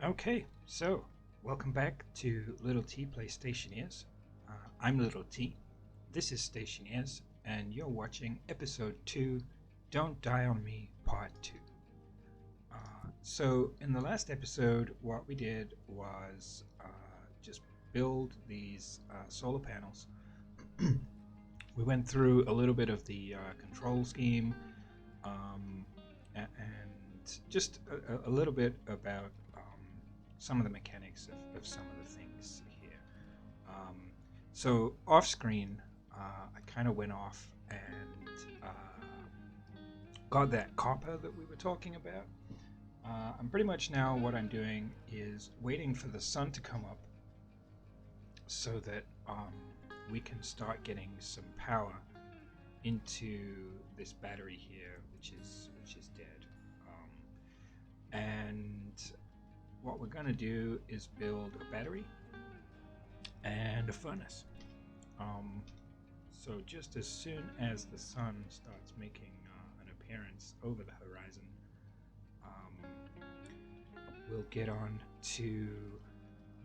Okay, so welcome back to Little T Plays Stationeers. I'm Little T. This is Stationeers, and you're watching Episode 2 Don't Die on Me, Part 2. So, in the last episode, what we did was just build these solar panels. We went through a little bit of the control scheme and just a little bit about some of the mechanics of some of the things here. So off screen, I kind of went off and got that copper that we were talking about. And pretty much now what I'm doing is waiting for the sun to come up so that we can start getting some power into this battery here, which is dead. And what we're going to do is build a battery and a furnace. So just as soon as the sun starts making an appearance over the horizon, we'll get on to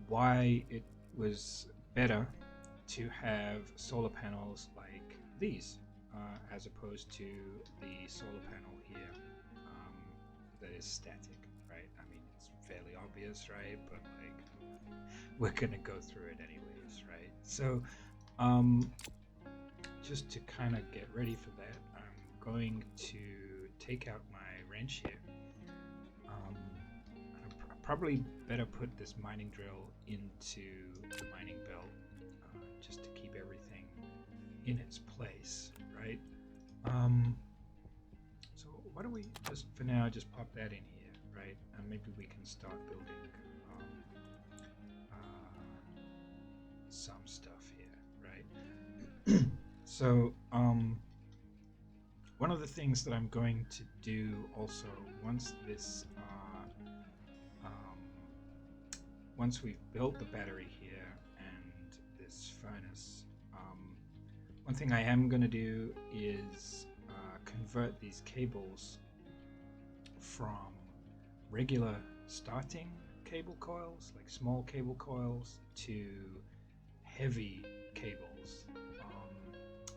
why it was better to have solar panels like these as opposed to the solar panel here that is static, right? I mean, it's fairly obvious, right? But like, we're gonna go through it anyways, right? So just to kind of get ready for that, I'm going to take out my wrench here. I probably better put this mining drill into the mining belt just to keep everything in its place, right? So why don't we just, for now, just pop that in here, right? And maybe we can start building some stuff here, right? So one of the things that I'm going to do also once this once we've built the battery here and this furnace, one thing I am going to do is convert these cables from regular starting cable coils, like small cable coils, to heavy cables.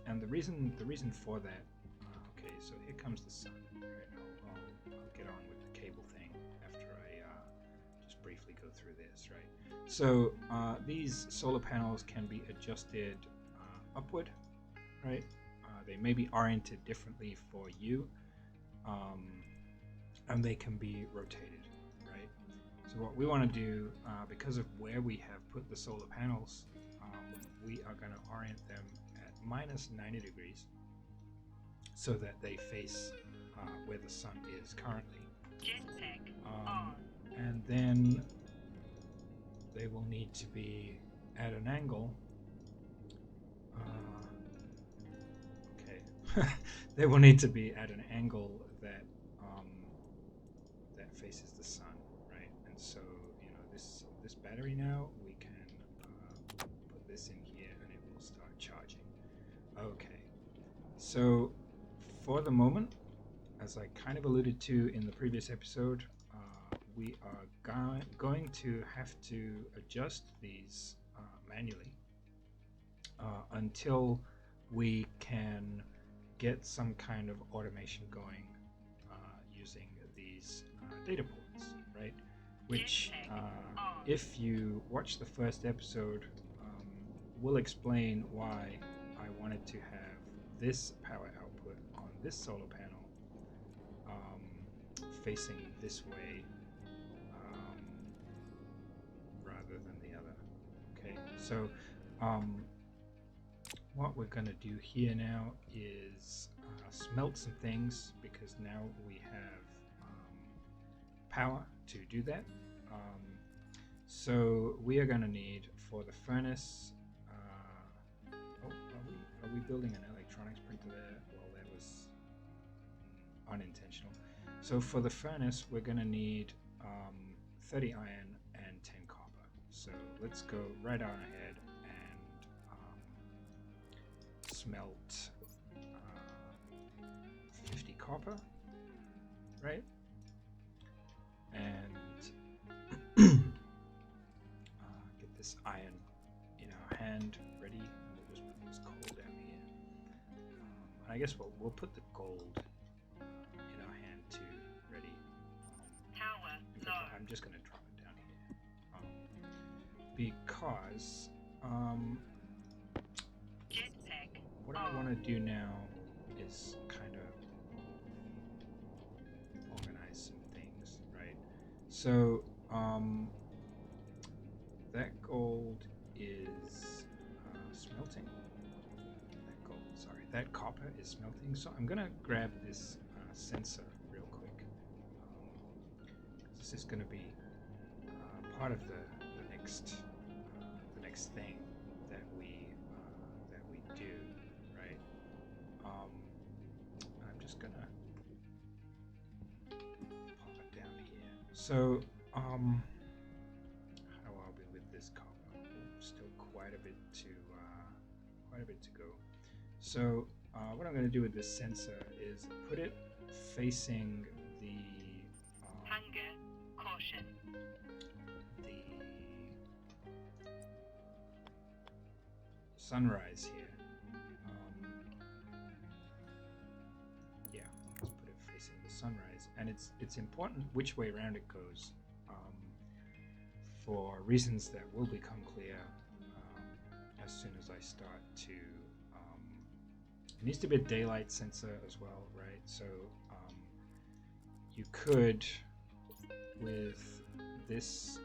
And the reason for that, okay, so here comes the sun. Right, I'll get on with the cable thing after I just briefly go through this, right? So these solar panels can be adjusted upward, right? They may be oriented differently for you, and they can be rotated, right? So what we want to do, because of where we have put the solar panels, we are going to orient them at minus 90 degrees so that they face where the sun is currently. And then they will need to be at an angle. Okay, they will need to be at an angle that that faces the sun, right? And so, you know, this battery now, we can put this in here and it will start charging. Okay, so for the moment, as I kind of alluded to in the previous episode, we are going to have to adjust these manually until we can get some kind of automation going using these data ports, right? Which, if you watch the first episode, will explain why I wanted to have this power output on this solar panel facing this way rather than the other. Okay, so what we're going to do here now is smelt some things, because now we have power to do that. So we are going to need, for the furnace, are we building an electronics printer there? Well, that was unintentional. So for the furnace, we're going to need 30 iron and 10 copper. So let's go right on ahead and smelt 50 copper, right? And I guess we'll put the gold in our hand too, ready. In fact, I'm just going to drop it down here because what I want to do now is kind of organize some things, right? So that gold is smelting. That copper is smelting. So I'm gonna grab this sensor real quick. This is gonna be part of the next thing that we do, right? I'm just gonna pop it down here. So how are we with this copper? Still quite a bit to go. So what I'm going to do with this sensor is put it facing the hunger caution. The sunrise here. Yeah, let's put it facing the sunrise, and it's important which way around it goes, for reasons that will become clear as soon as I start to. It needs to be a daylight sensor as well, right? So you could, with this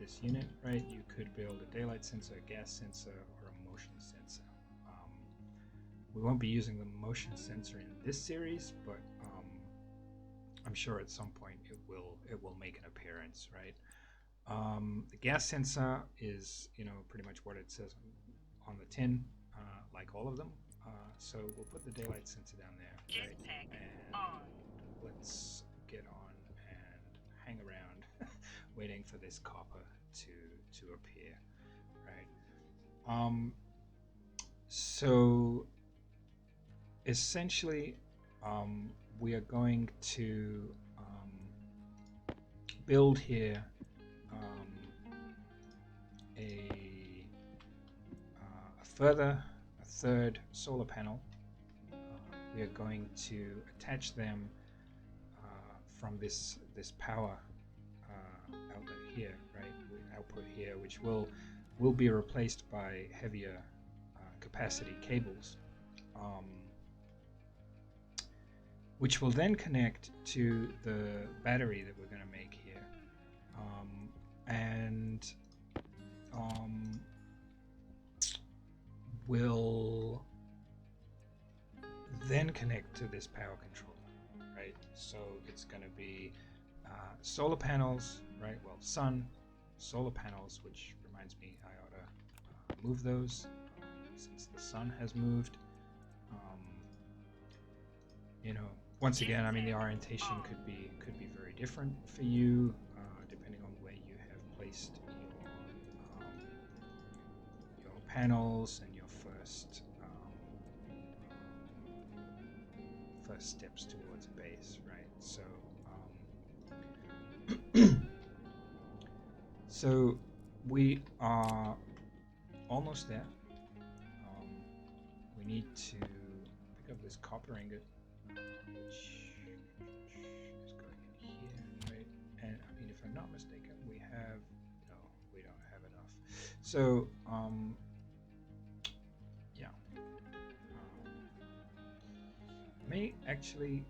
this unit, right, you could build a daylight sensor, a gas sensor, or a motion sensor. We won't be using the motion sensor in this series, but I'm sure at some point it will make an appearance, right? The gas sensor is, pretty much what it says on the tin. Like all of them, so we'll put the daylight sensor down there, right? And let's get on and hang around, waiting for this copper to appear, right? So essentially, we are going to build here a third solar panel. We are going to attach them from this power outlet here, right? Output here, which will be replaced by heavier capacity cables, which will then connect to the battery that we're going to make here, and will then connect to this power controller, right? So it's going to be solar panels, right? Well, solar panels, which reminds me I ought to move those since the sun has moved. Once again, I mean, the orientation could be very different for you, depending on where you have placed your panels and your first steps towards a base, right? So so we are almost there. We need to pick up this copper ingot, which is going in here, right? And I mean, if I'm not mistaken, we don't have enough. So may actually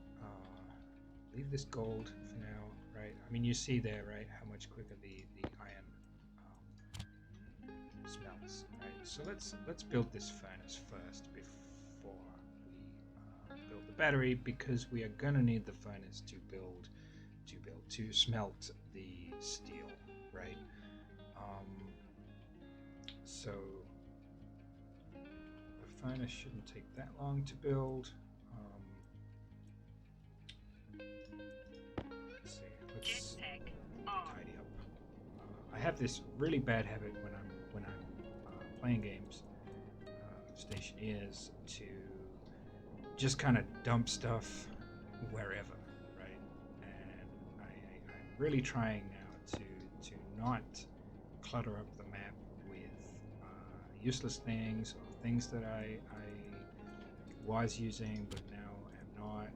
leave this gold for now, right? I mean, you see there, right, how much quicker the iron smelts, right? So let's build this furnace first before we build the battery, because we are gonna need the furnace to smelt the steel, right? So the furnace shouldn't take that long to build. Let's see. Let's tidy up. I have this really bad habit when I'm playing games, Stationeers, to just kind of dump stuff wherever, right? And I'm really trying now to not clutter up the map with useless things or things that I was using, but now am not,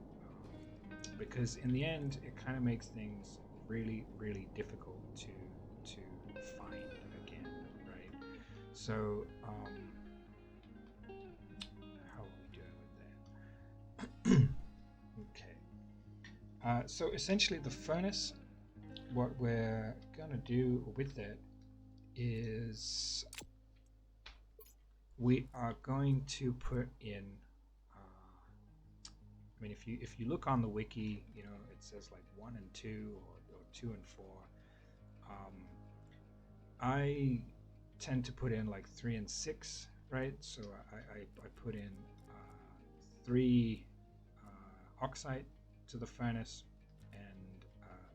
because in the end, it kind of makes things really, really difficult to find again, right? So, how are we doing with that? Okay. So essentially, the furnace, what we're gonna do with it is we are going to put in. I mean, if you look on the wiki, you know it says like 1 and 2 or 2 and 4. I tend to put in like 3 and 6, right? So I put in 3 oxide to the furnace and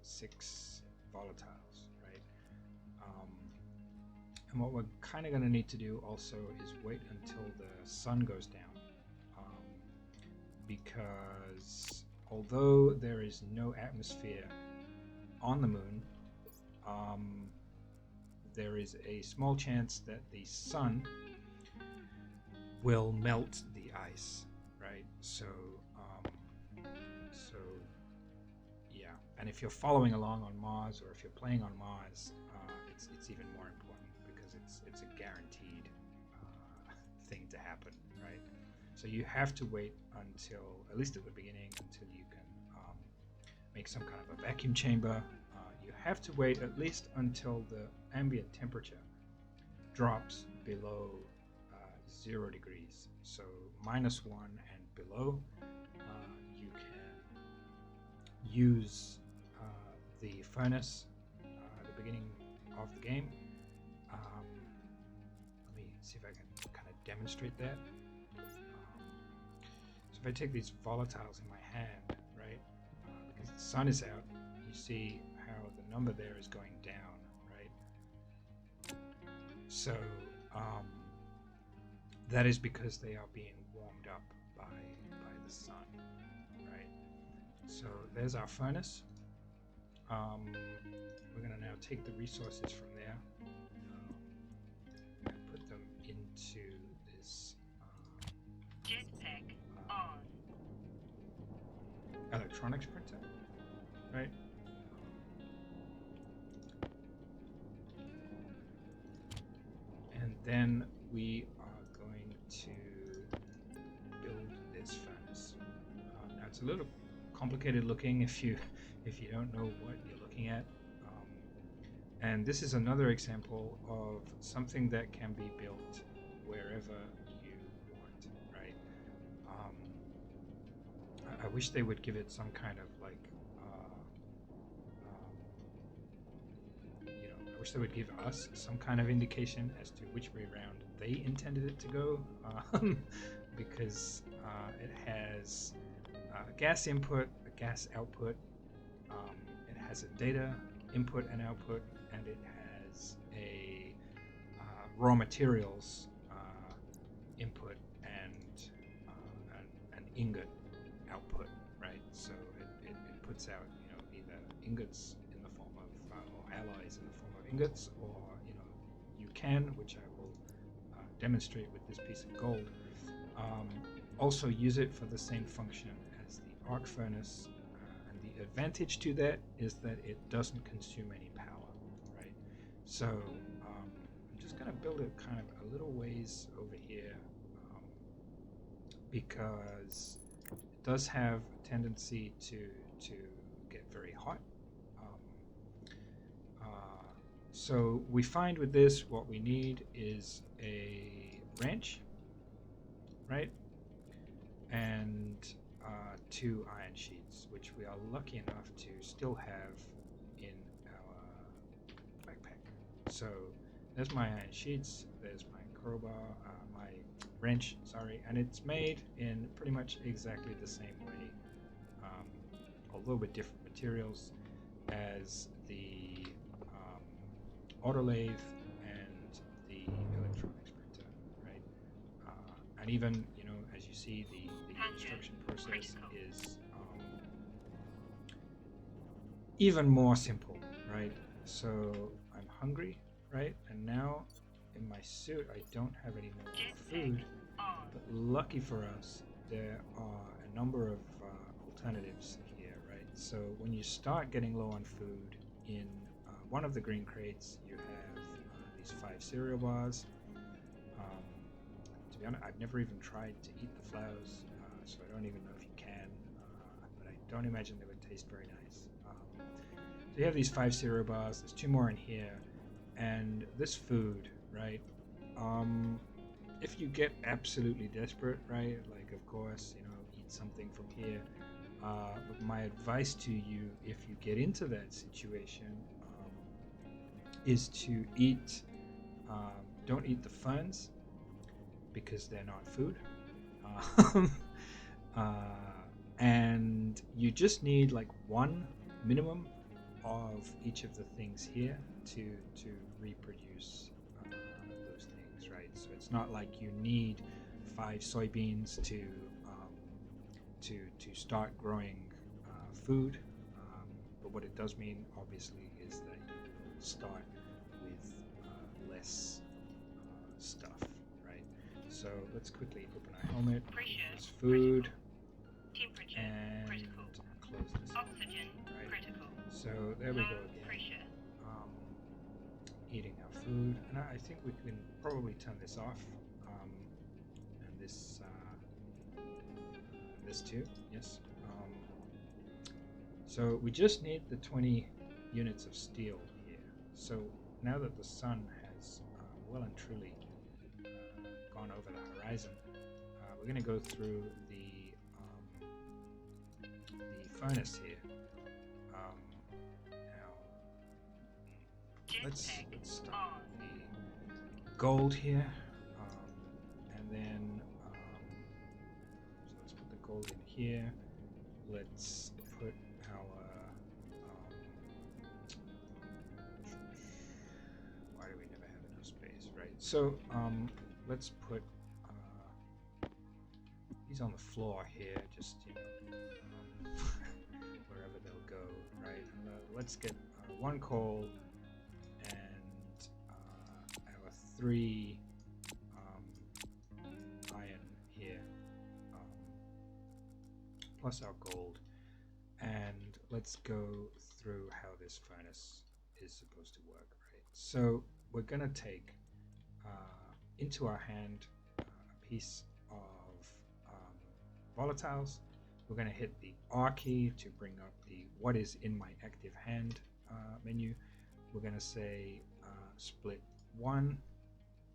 6 volatiles, right? And what we're kind of going to need to do also is wait until the sun goes down, because although there is no atmosphere on the moon, there is a small chance that the sun will melt the ice, right? So yeah, and if you're following along on Mars, or if you're playing on Mars, it's even more important because it's a guaranteed thing to happen, right? So you have to wait until, at least at the beginning, until you can make some kind of a vacuum chamber. You have to wait at least until the ambient temperature drops below 0 degrees. So -1 and below, you can use the furnace at the beginning of the game. Let me see if I can kind of demonstrate that. So if I take these volatiles in my hand, right, because the sun is out, you see how the number there is going down, right? So that is because they are being warmed up by the sun, right? So there's our furnace. We're going to now take the resources from there and put them into this Jetpack on. electronics printer, right? And then we are going to build this furnace. Now it's a little complicated looking if you don't know what you're looking at. And this is another example of something that can be built wherever you want, right? I wish they would give it some kind of like, I wish they would give us some kind of indication as to which way around they intended it to go, because it has a gas input, a gas output, it has a data input and output, and it has a raw materials input and an ingot output, right? So it puts out, either ingots in the form of, or alloys in the form of ingots, or, you can, which I will demonstrate with this piece of gold, also use it for the same function as the arc furnace. And the advantage to that is that it doesn't consume any power, right? So I'm just going to build it kind of a little ways over here, because it does have a tendency to get very hot. So we find with this, what we need is a wrench, right? And 2 iron sheets, which we are lucky enough to still have in our backpack. So there's my iron sheets, there's my crowbar, my wrench, sorry, and it's made in pretty much exactly the same way, although with different materials, as the auto lathe and the electronics printer, right? And even, as you see, the construction process is even more simple, right? So I'm hungry, right? And now in my suit, I don't have any more food, but lucky for us, there are a number of alternatives here, right? So when you start getting low on food, in one of the green crates, you have these 5 cereal bars. To be honest, I've never even tried to eat the flowers, so I don't even know if you can, but I don't imagine they would taste very nice. So you have these 5 cereal bars, there's 2 more in here, and this food, right? If you get absolutely desperate, right, like of course, you know, eat something from here. But my advice to you, if you get into that situation, is to eat. Don't eat the ferns because they're not food. Um, and you just need like one minimum of each of the things here to reproduce those things, right? So it's not like you need 5 soybeans to start growing food, but what it does mean, obviously, is that you start with less stuff, right? So let's quickly open our helmet, there's food, temperature and critical, close this, oxygen right? critical, So there we go again. pressure, Eating our food, and I think we can probably turn this off, and this too, yes. So we just need the 20 units of steel here. So now that the sun has well and truly gone over the horizon, we're going to go through the furnace here. Now let's start with the gold here, and then so let's put the gold in here. Let's put our why do we never have enough space, right? So let's put these on the floor here, just, you know, wherever they'll go, right? Let's get 1 coal and our 3 iron here, plus our gold, and let's go through how this furnace is supposed to work, right? So we're gonna take into our hand a piece of volatiles. We're going to hit the R key to bring up the what is in my active hand menu. We're going to say split 1,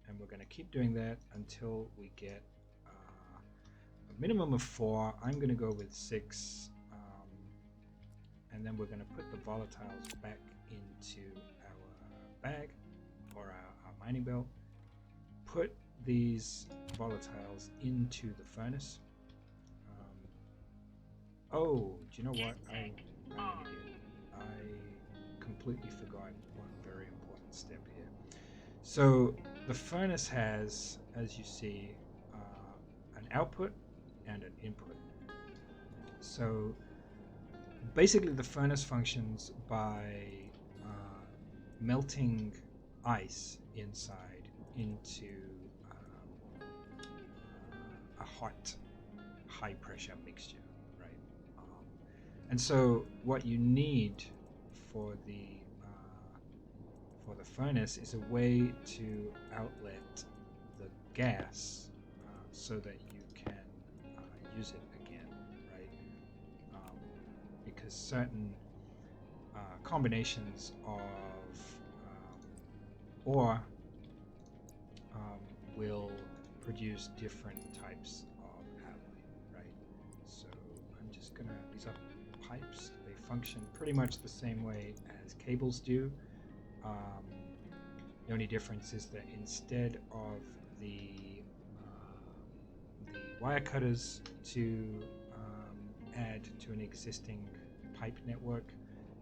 and we're going to keep doing that until we get a minimum of 4. I'm going to go with 6, and then we're going to put the volatiles back into our bag or our mining belt. Put these volatiles into the furnace. Oh, do you know what? I'm an idiot. I completely forgot one very important step here. So the furnace has, as you see, an output and an input. So basically the furnace functions by melting ice inside into a hot, high pressure mixture. And so what you need for the furnace is a way to outlet the gas so that you can use it again, right? Because certain combinations of ore will produce different types of alloy, right? So I'm just gonna, these are pipes. They function pretty much the same way as cables do. The only difference is that instead of the wire cutters to add to an existing pipe network,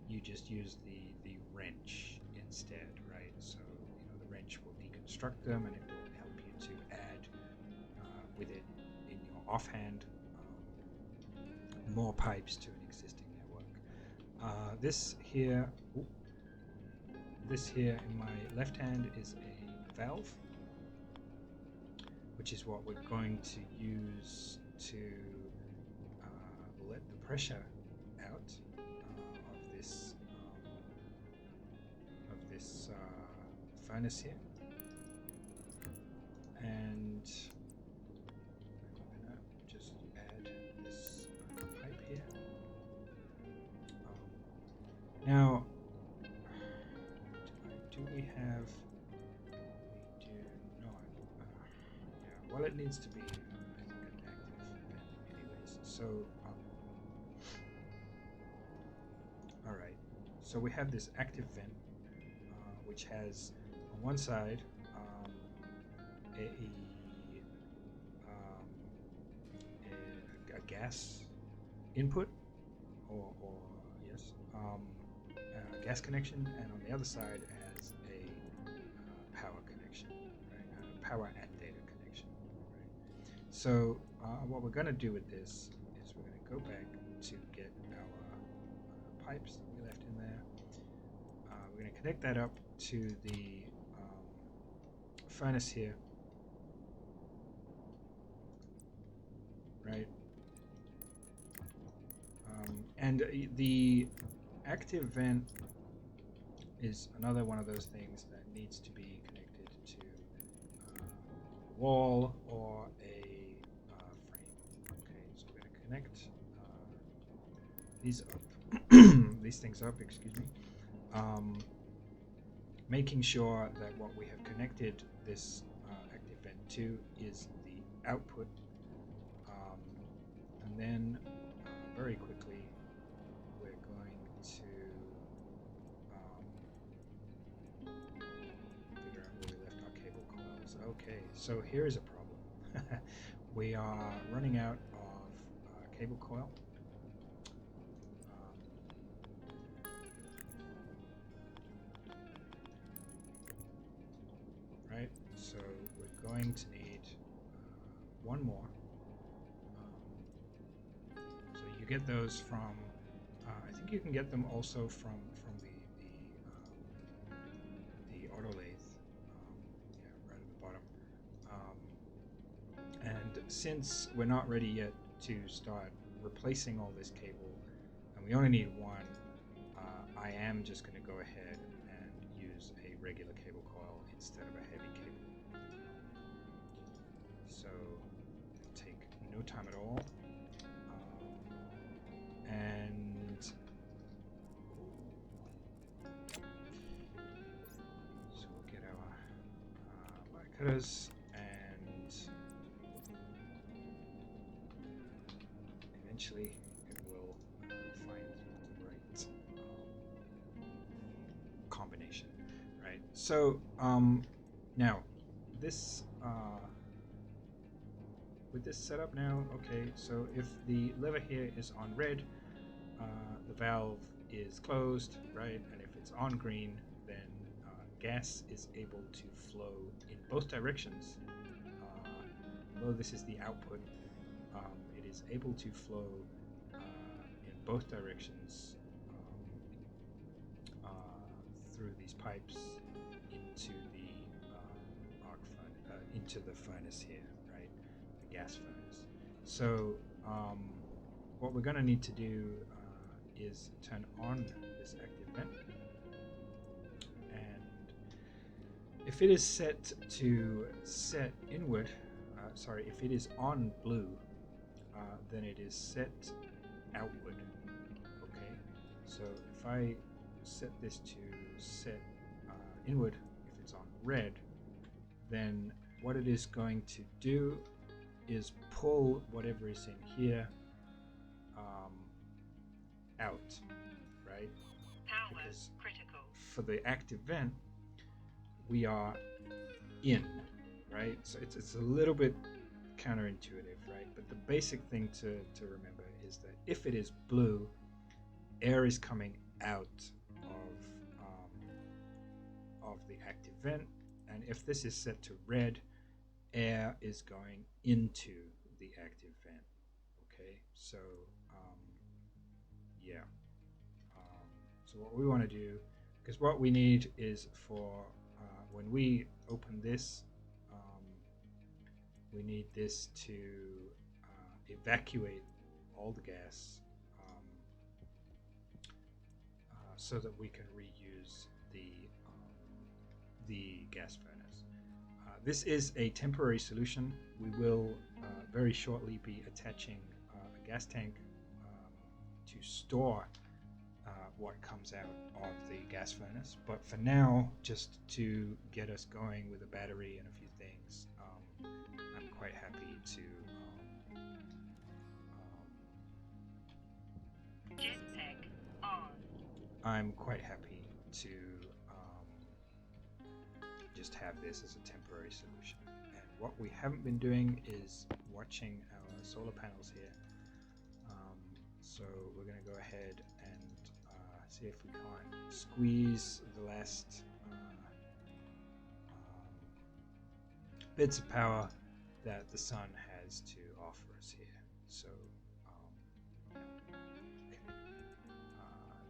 you just use the wrench instead, right? So, you know, the wrench will deconstruct them, and it will help you to add with it in your offhand more pipes to an existing network. This here in my left hand is a valve, which is what we're going to use to let the pressure out of this furnace here, and I'm gonna just add this pipe here. Now, do we have? We do not. Yeah. Well, it needs to be an active vent, anyways. So, all right. So we have this active vent, which has on one side a gas input, or yes, a gas connection, and on the other side it has a power connection, right? Power and data connection. Right? So what we're going to do with this is we're going to go back to get our pipes that we left in there. We're going to connect that up to the furnace here, right? And the active vent is another one of those things that needs to be connected to a wall or a frame. Okay, so we're going to connect these up, these things up, excuse me. Making sure that what we have connected this active vent to is the output, and then very quickly we're going to figure out where we left our cable coils. Okay, so here's a problem. We are running out of cable coil. Right, so we're going to need one more. So you get those from, I think you can get them also from the auto lathe, yeah, right at the bottom. And since we're not ready yet to start replacing all this cable, and we only need one, I am just going to go ahead and use a regular cable coil instead of a heavy cable. So take no time at all, and so we'll get our wire cutters, and eventually it will find the right combination, right? So now this with this setup now, okay, so if the lever here is on red, the valve is closed, right? And if it's on green, then gas is able to flow in both directions. Although this is the output, it is able to flow in both directions through these pipes into the into the furnace here, right? The gas furnace. So what we're going to need to do is turn on this active vent, and if it is set to set inward, sorry, if it is on blue, then it is set outward. Okay, so if I set this to set inward, if it's on red, then what it is going to do is pull whatever is in here out, right? Power Because critical. for the active vent, we are in, right? So it's a little bit counterintuitive, right? But the basic thing to remember is that if it is blue, air is coming out of the active vent, and if this is set to red, air is going into the active vent. Okay, so yeah. So what we want to do, because what we need is for when we open this, we need this to evacuate all the gas so that we can reuse the gas furnace. This is a temporary solution. We will very shortly be attaching a gas tank to store what comes out of the gas furnace, but for now, just to get us going with a battery and a few things, I'm quite happy to jetpack on. I'm quite happy to just have this as a temporary solution. And what we haven't been doing is watching our solar panels here. So we're going to go ahead and see if we can't squeeze the last bits of power that the sun has to offer us here. So okay.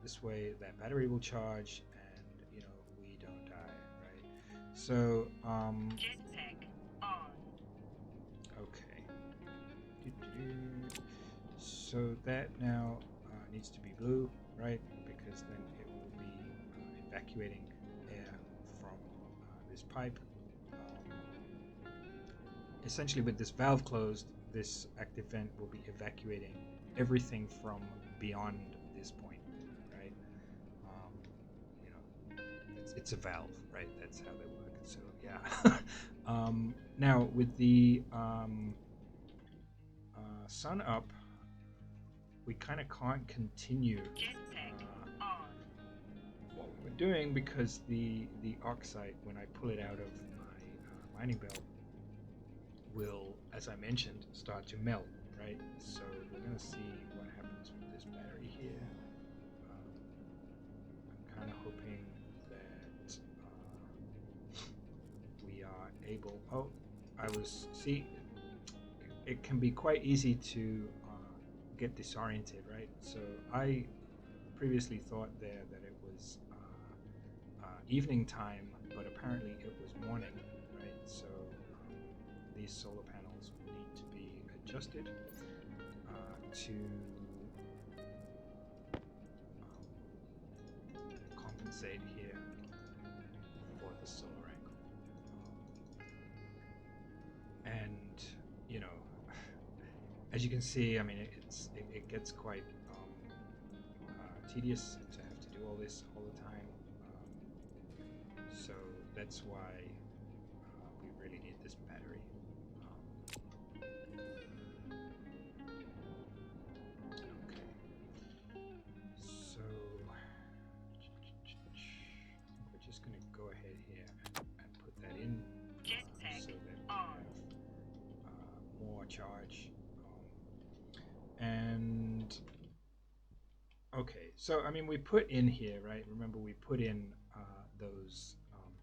This way that battery will charge and we don't die, right? So Jetpack on. okay. So that now needs to be blue, right? Because then it will be evacuating air from this pipe. Essentially, with this valve closed, this active vent will be evacuating everything from beyond this point, right? It's a valve, right? That's how they work. So yeah. Now with the sun up, we kind of can't continue what we're doing because the oxide, when I pull it out of my mining belt, will, as I mentioned, start to melt, right? So we're going to see what happens with this battery here. I'm kind of hoping that we are able... Oh, see, it can be quite easy to get disoriented, right? So I previously thought there that it was evening time, but apparently it was morning, right? So these solar panels will need to be adjusted to compensate here for the solar angle. And as you can see, I mean, it gets quite tedious to have to do all this all the time. So that's why we really need this battery. Okay. So we're just going to go ahead here and put that in so that we have more charge. And okay, so I mean, we put in here, right? Remember, we put in those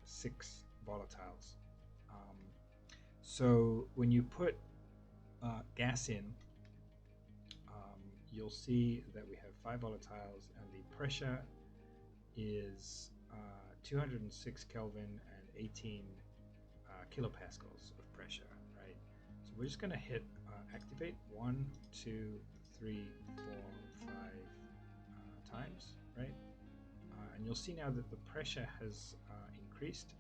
6 volatiles. So when you put gas in, you'll see that we have 5 volatiles, and the pressure is 206 Kelvin and 18 kilopascals of pressure, right? So we're just going to hit activate 1, 2, 3, 4, 5 times, right? And you'll see now that the pressure has increased,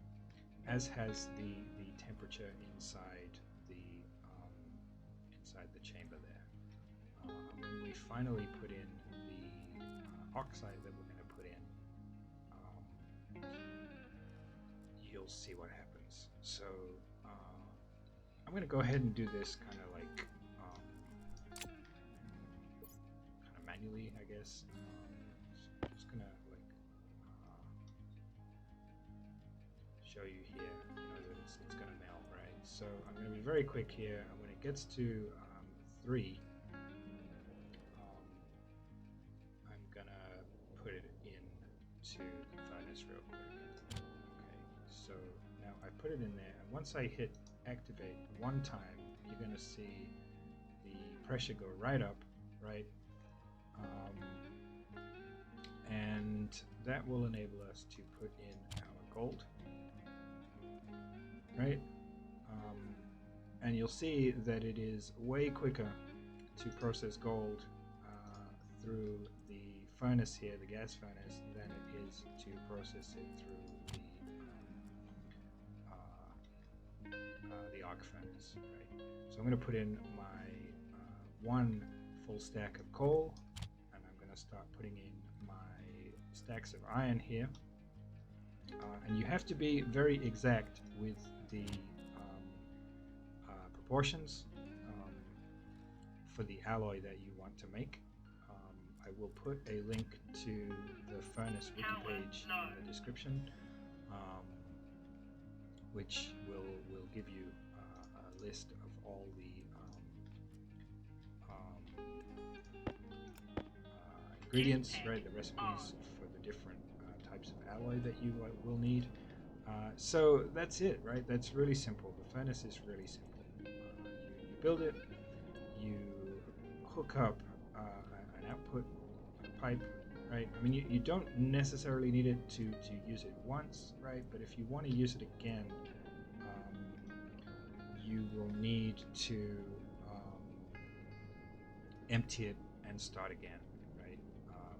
as has the temperature inside the chamber there. When we finally put in the oxide that we're going to put in, you'll see what happens. So I'm going to go ahead and do this kind of like manually, I guess. So I'm just going to like show you here, that it's going to melt, right? So I'm going to be very quick here, and when it gets to 3, I'm going to put it into the furnace real quick. Okay, so now I put it in there, and once I hit activate 1 time, you're going to see the pressure go right up, right? And that will enable us to put in our gold, right? And you'll see that it is way quicker to process gold through the furnace here, the gas furnace, than it is to process it through the arc furnace. Right? So I'm going to put in my one full stack of coal, and I'm going to start putting in my stacks of iron here. And you have to be very exact with the proportions for the alloy that you want to make. I will put a link to the Furnace Wiki page in the description, which will give you a list of all the ingredients, right? The recipes for the different types of alloy that you will need. So that's it, right? That's really simple. The furnace is really simple. You build it, you hook up an output pipe, right? I mean, you don't necessarily need it to use it once, right? But if you want to use it again, you will need to empty it and start again, right?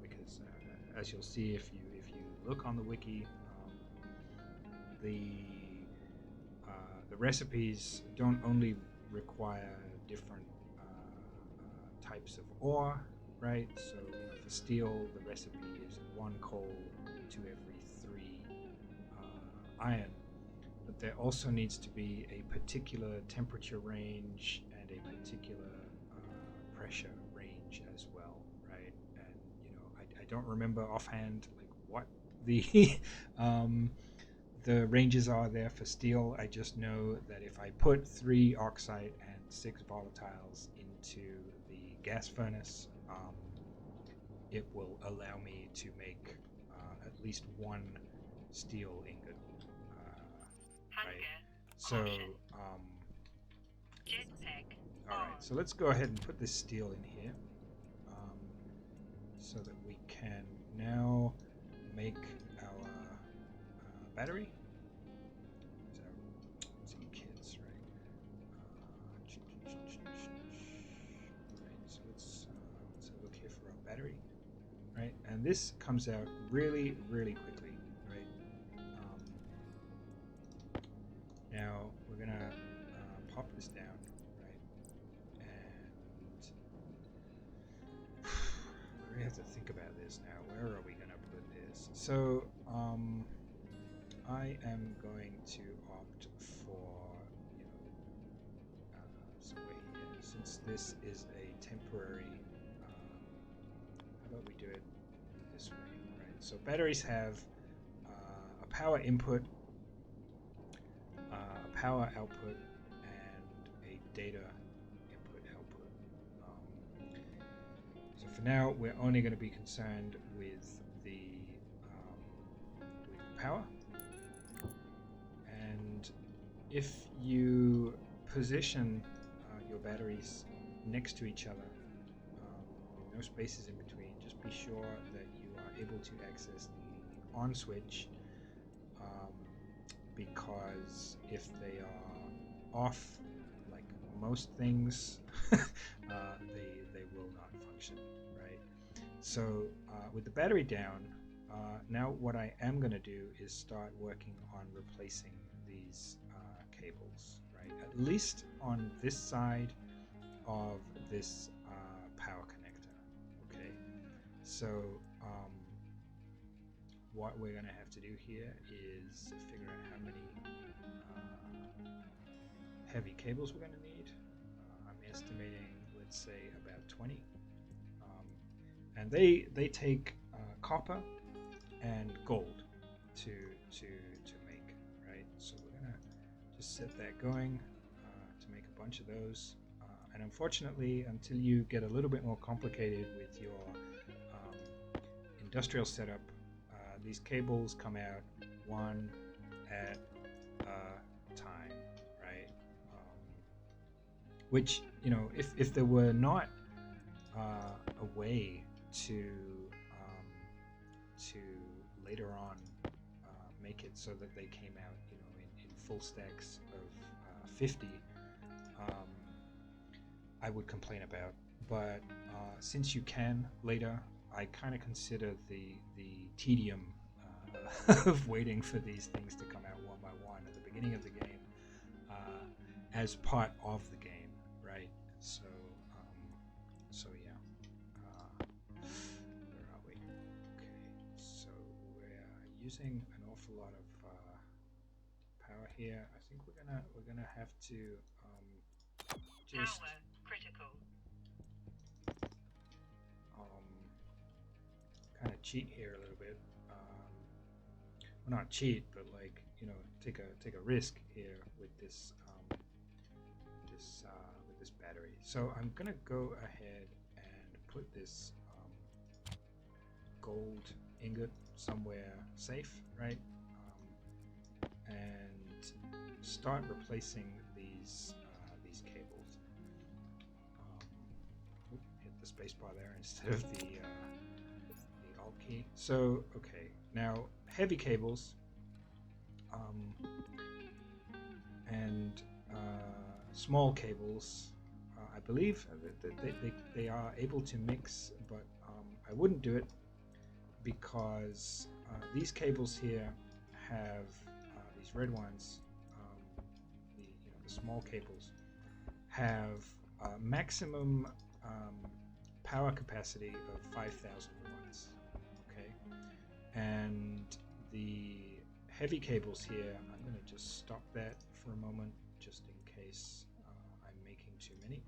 Because as you'll see if you look on the wiki, the recipes don't only require different types of ore, right? So for steel, the recipe is 1 coal to every 3 iron. But there also needs to be a particular temperature range and a particular pressure range as well, right? And I don't remember offhand like what the the ranges are there for steel. I just know that if I put 3 oxide and 6 volatiles into the gas furnace, it will allow me to make at least 1 steel ingot. Right. So, all right. So let's go ahead and put this steel in here, so that we can now make our battery. So kids, right? Right. So let's look here for our battery, right? And this comes out really, really quickly, right? Now we're gonna pop this down, right? And we have to think about this now. Where are we gonna put this? So I am going to opt for somewhere here, since this is a temporary. How about we do it this way, right? So batteries have a power input, a power output, and a data input output. So for now, we're only going to be concerned with the power. And if you position your batteries next to each other, with no spaces in between, just be sure that you are able to access the on switch, because if they are off, like most things, they will not function, right? So with the battery down, now what I am going to do is start working on replacing these cables, right? At least on this side of this power connector, okay? So what we're going to have to do here is figure out how many heavy cables we're going to need. I'm estimating, let's say, about 20. And they take copper and gold to make, right? So we're gonna just set that going to make a bunch of those. And unfortunately, until you get a little bit more complicated with your industrial setup, these cables come out one at a time, right? Which, if there were not a way to later on make it so that they came out, in full stacks of 50, I would complain about but since you can later, I kind of consider the tedium of waiting for these things to come out one by one at the beginning of the game as part of the game, right? So, so yeah. Where are we? Okay, so we're using an awful lot of power here. I think we're gonna have to just Power critical. kind of cheat here a little bit. Well, not cheat, but like take a risk here with this with this battery. So I'm gonna go ahead and put this gold ingot somewhere safe, right? And start replacing these cables. Hit the spacebar there instead of the Alt key. So okay, now heavy cables and small cables. I believe they are able to mix, but I wouldn't do it because these cables here have these red ones. The small cables have maximum power capacity of 5,000 watts. Okay, and the heavy cables here, I'm going to just stop that for a moment, just in case I'm making too many.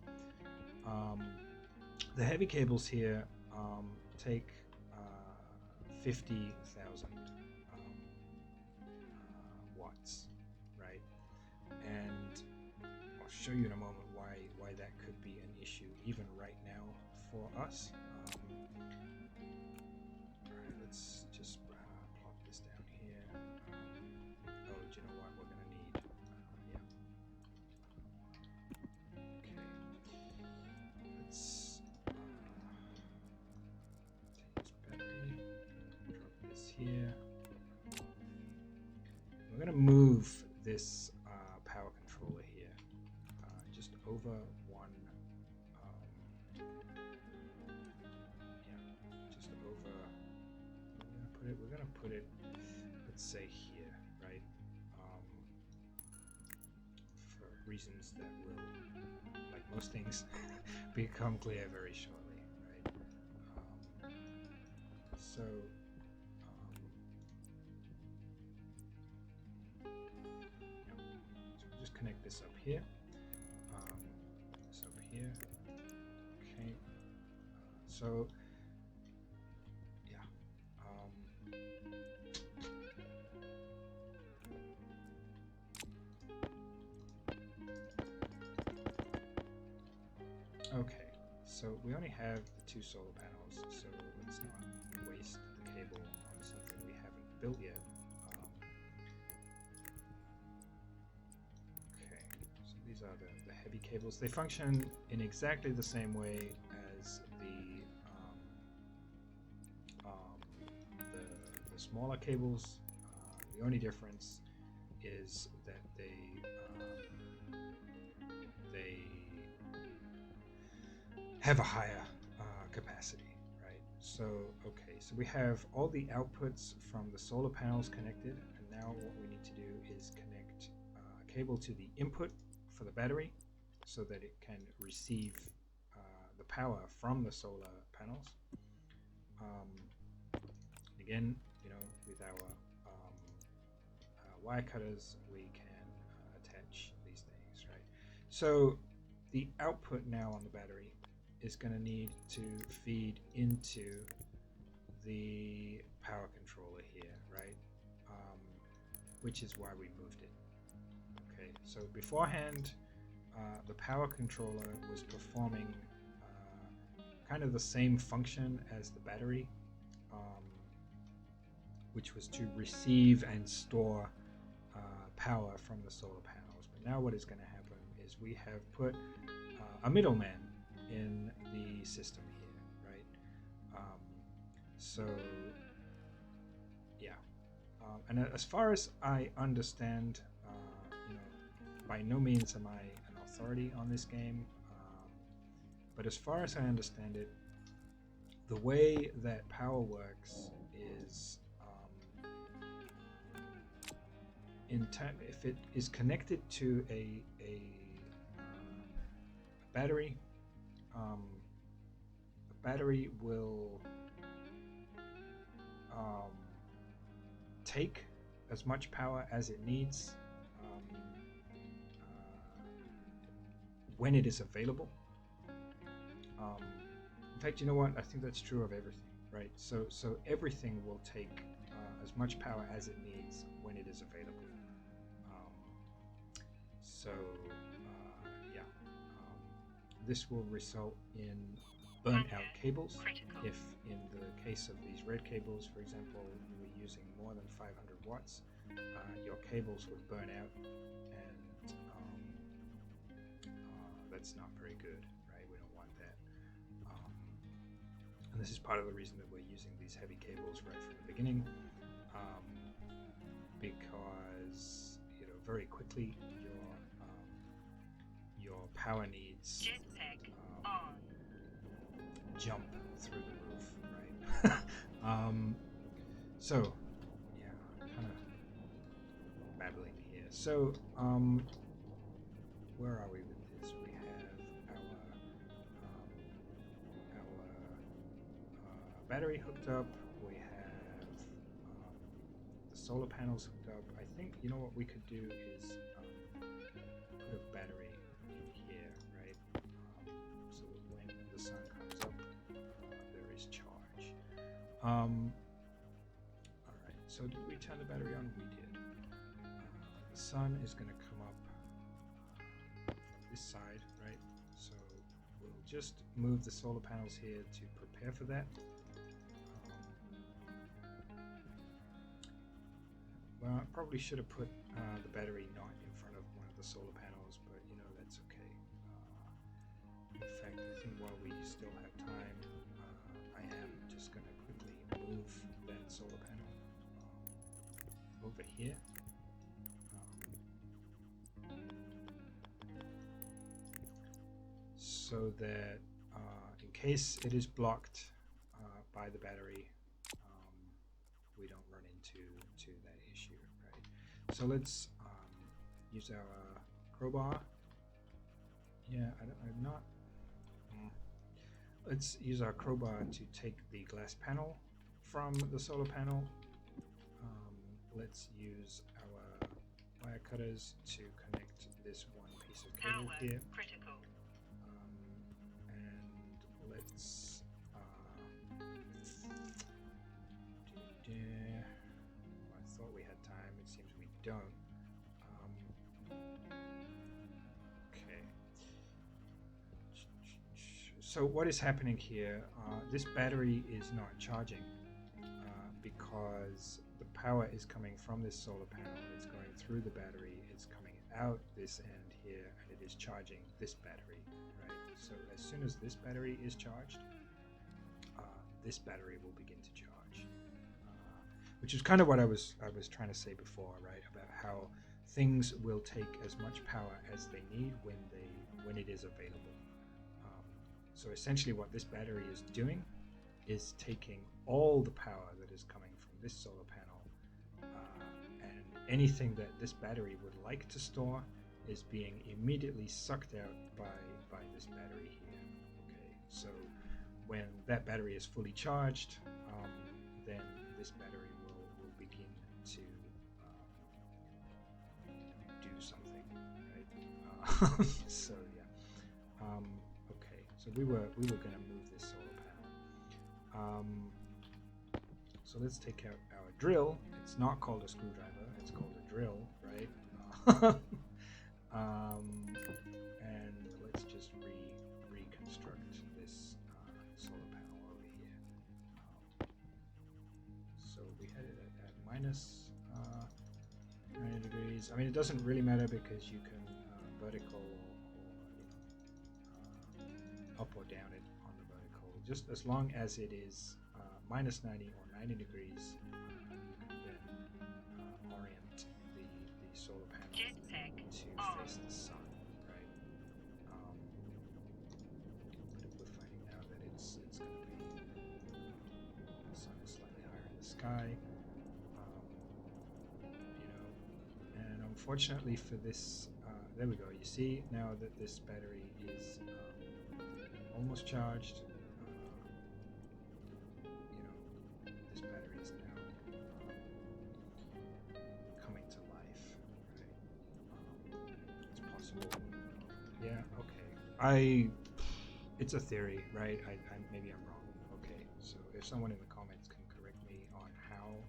The heavy cables here take 50,000 watts, right? And I'll show you in a moment why that could be an issue even right now for us. Alright, let's just plop this down here. Oh, do you know what we're going to need? Yeah. Okay. Let's take this battery, drop this here. We're going to move this power controller here just over one. Just over. We're gonna put it. Let's say here, right? For reasons that will, like most things, become clear very shortly, right? So just connect this up here. This up here. Okay. So yeah. Okay. So we only have the 2 solar panels, so let's not waste the cable on something we haven't built yet. These are the heavy cables. They function in exactly the same way as the smaller cables. The only difference is that they have a higher capacity, right? So okay, so we have all the outputs from the solar panels connected, and now what we need to do is connect a cable to the input for the battery so that it can receive the power from the solar panels. Again, with our wire cutters, we can attach these things, right? So the output now on the battery is going to need to feed into the power controller here, right? Which is why we moved it. Okay, so beforehand, the power controller was performing kind of the same function as the battery, which was to receive and store power from the solar panels. But now what is going to happen is we have put a middleman in the system here, right? So yeah, and as far as I understand, by no means am I an authority on this game, but but as far as I understand it, the way that power works is if it is connected to a battery, the battery will take as much power as it needs when it is available. In fact, you know what? I think that's true of everything, right? So everything will take as much power as it needs when it is available. This will result in burnt out cables. If in the case of these red cables, for example, you were using more than 500 watts, your cables would burn out, and that's not very good, right? We don't want that. And this is part of the reason that we're using these heavy cables right from the beginning, because very quickly your power needs jump through the roof, right? So yeah, kind of babbling here. So where are we with this? We have our battery hooked up. We have the solar panels hooked up. I think what we could do is put a battery in here, right? So that when the sun comes up, there is charge. All right. So did we turn the battery on? We did. The sun is going to come up this side, right? So we'll just move the solar panels here to prepare for that. Well, I probably should have put the battery not in front of one of the solar panels, but that's okay. In fact, I think while we still have time, I am just going to quickly move that solar panel over here. So that in case it is blocked by the battery, we don't run into that issue, right? So let's use our crowbar. Yeah, I'm not. Let's use our crowbar to take the glass panel from the solar panel. Let's use our wire cutters to connect this one piece of cable here. Critical. And let's I thought we had time. It seems we don't. Okay. So what is happening here? This battery is not charging because the power is coming from this solar panel. It's going through the battery. It's coming out this end here, and it is charging this battery, right? So as soon as this battery is charged, this battery will begin to charge, which is kind of what I was trying to say before, right? About how things will take as much power as they need when it is available. So essentially, what this battery is doing is taking all the power that is coming from this solar panel, and anything that this battery would like to store is being immediately sucked out by this battery here. Okay, so when that battery is fully charged, then this battery will begin to do something, right? So yeah. Okay, so we were going to move this solar panel. So let's take out our drill. It's not called a screwdriver, it's called a drill, right? And let's just reconstruct this solar panel over here. So we had it at minus 90 degrees. I mean, it doesn't really matter because you can vertical or up or down it on the vertical. Just as long as it is minus 90 or 90 degrees, you can then orient the solar panel to face the sun, right? sky. And unfortunately for this, there we go. You see now that this battery is almost charged. This battery is now coming to life. Right? It's possible. Yeah. Okay. It's a theory, right? Maybe I'm wrong. Okay. So if someone in the comments can correct me on how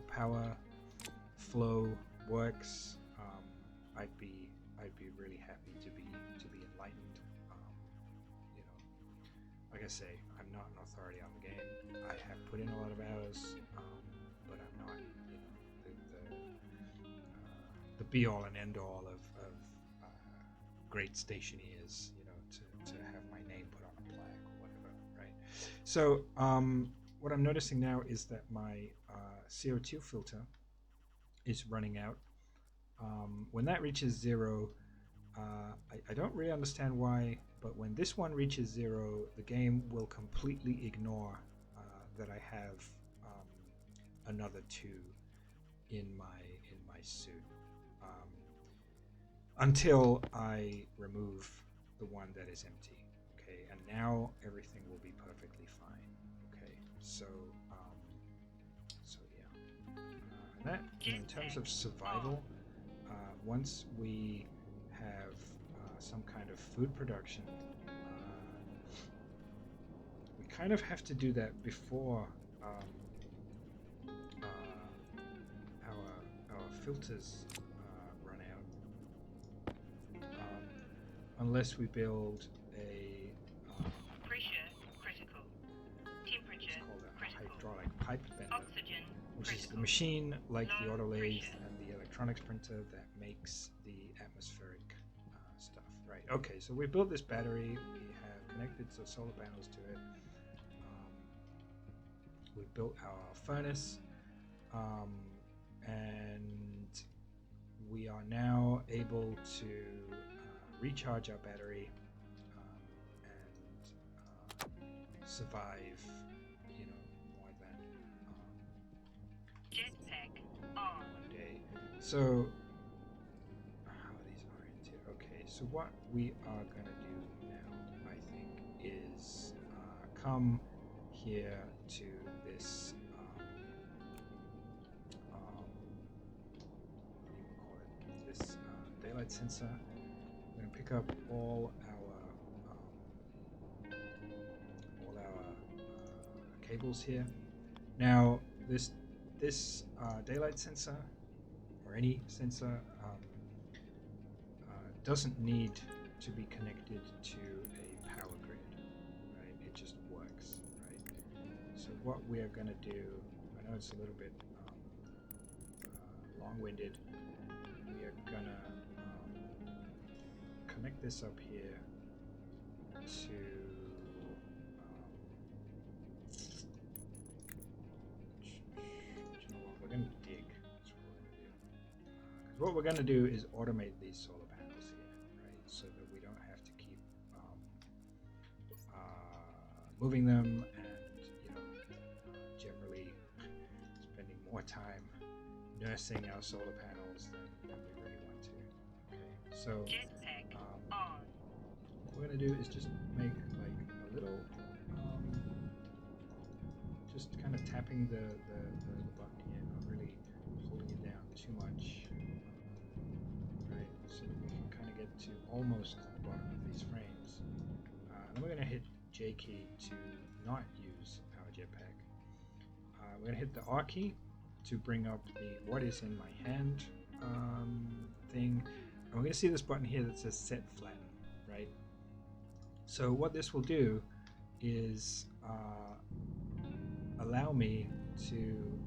power flow works, I'd be really happy to be enlightened. Like I say, I'm not an authority on the game. I have put in a lot of hours, but I'm not, the be all and end all of great stationeers, to have my name put on a plaque or whatever, right? So what I'm noticing now is that my CO2 filter is running out. When that reaches 0, I don't really understand why, but when this one reaches 0, the game will completely ignore that I have another 2 in my suit, until I remove the one that is empty. Okay, and now everything will be perfectly fine. Okay, so yeah, and that, in terms of survival, once we have some kind of food production, we kind of have to do that before our filters run out, unless we build a Pressure critical. Temperature it's called a critical. hydraulic pipe bender, Oxygen which critical. is the machine like the Low auto lathe pressure. and the electronics printer that makes the atmospheric stuff. Right. Okay. So we built this battery. We have connected some solar panels to it. We built our furnace, and we are now able to recharge our battery and survive, more than Jetpack on. 1 day. So how are these oriented? Okay, so what we are gonna do now, I think, is come here to this what do you call it? This daylight sensor. We're gonna pick up all our cables here. Now this daylight sensor, or any sensor, doesn't need to be connected to a power grid, right? It just works, right? So what we are going to do, I know it's a little bit long-winded, we are going to connect this up here to we're going to dig. That's what we're going to do. Because what we're going to do is automate these solar panels here, right? So that we don't have to keep moving them and, generally spending more time nursing our solar panels than we really want to. Okay, so Jetpack on. what we're going to do is just make like a little, just kind of tapping the button here, not really holding it down too much, right? So that we can kind of get to almost the bottom of these frames. And then we're going to hit J key to not use our jetpack. We're going to hit the R key to bring up the what is in my hand thing. And we're going to see this button here that says set flatten, right? So what this will do is allow me to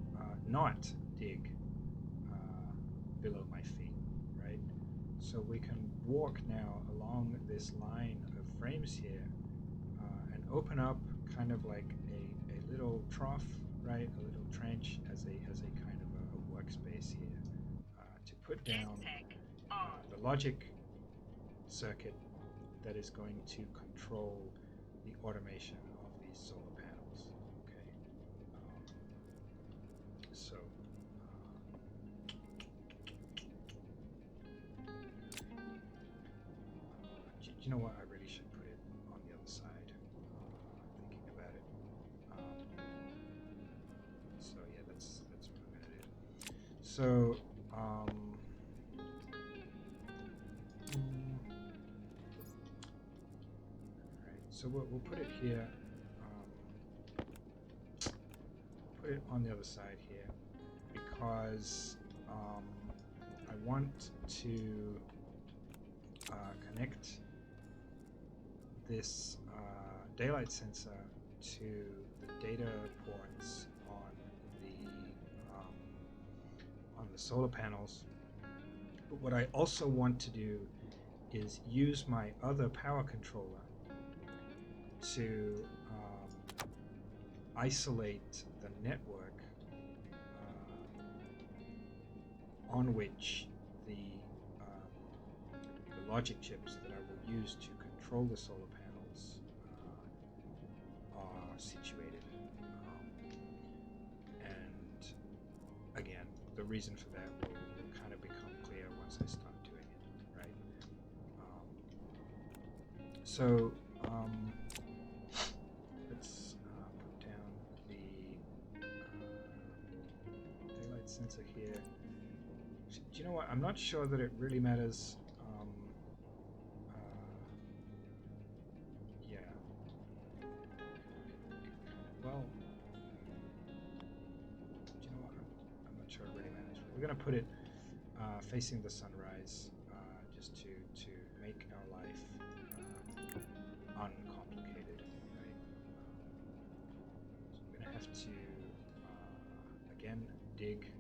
not dig below my feet, right? So we can walk now along this line of frames here and open up kind of like a little trough, right? A little trench as a kind of a workspace here to put down the logic circuit that is going to control the automation of these solar panels. Okay. you know what? I really should put it on the other side. Thinking about it. So yeah, that's what I'm gonna do. So right. So we'll put it here. Put it on the other side here because I want to connect this daylight sensor to the data ports on the solar panels. But what I also want to do is use my other power controller to isolate the network on which the logic chips that I will use to control the solar panels are situated. And again, the reason for that will kind of become clear once I start doing it, right? So let's put down the daylight sensor here. Do you know what? I'm not sure that it really matters. Yeah. Well, do you know what? I'm not sure it really matters. We're going to put it facing the sunrise just to make our life uncomplicated, right? So we're going to have to, again, dig.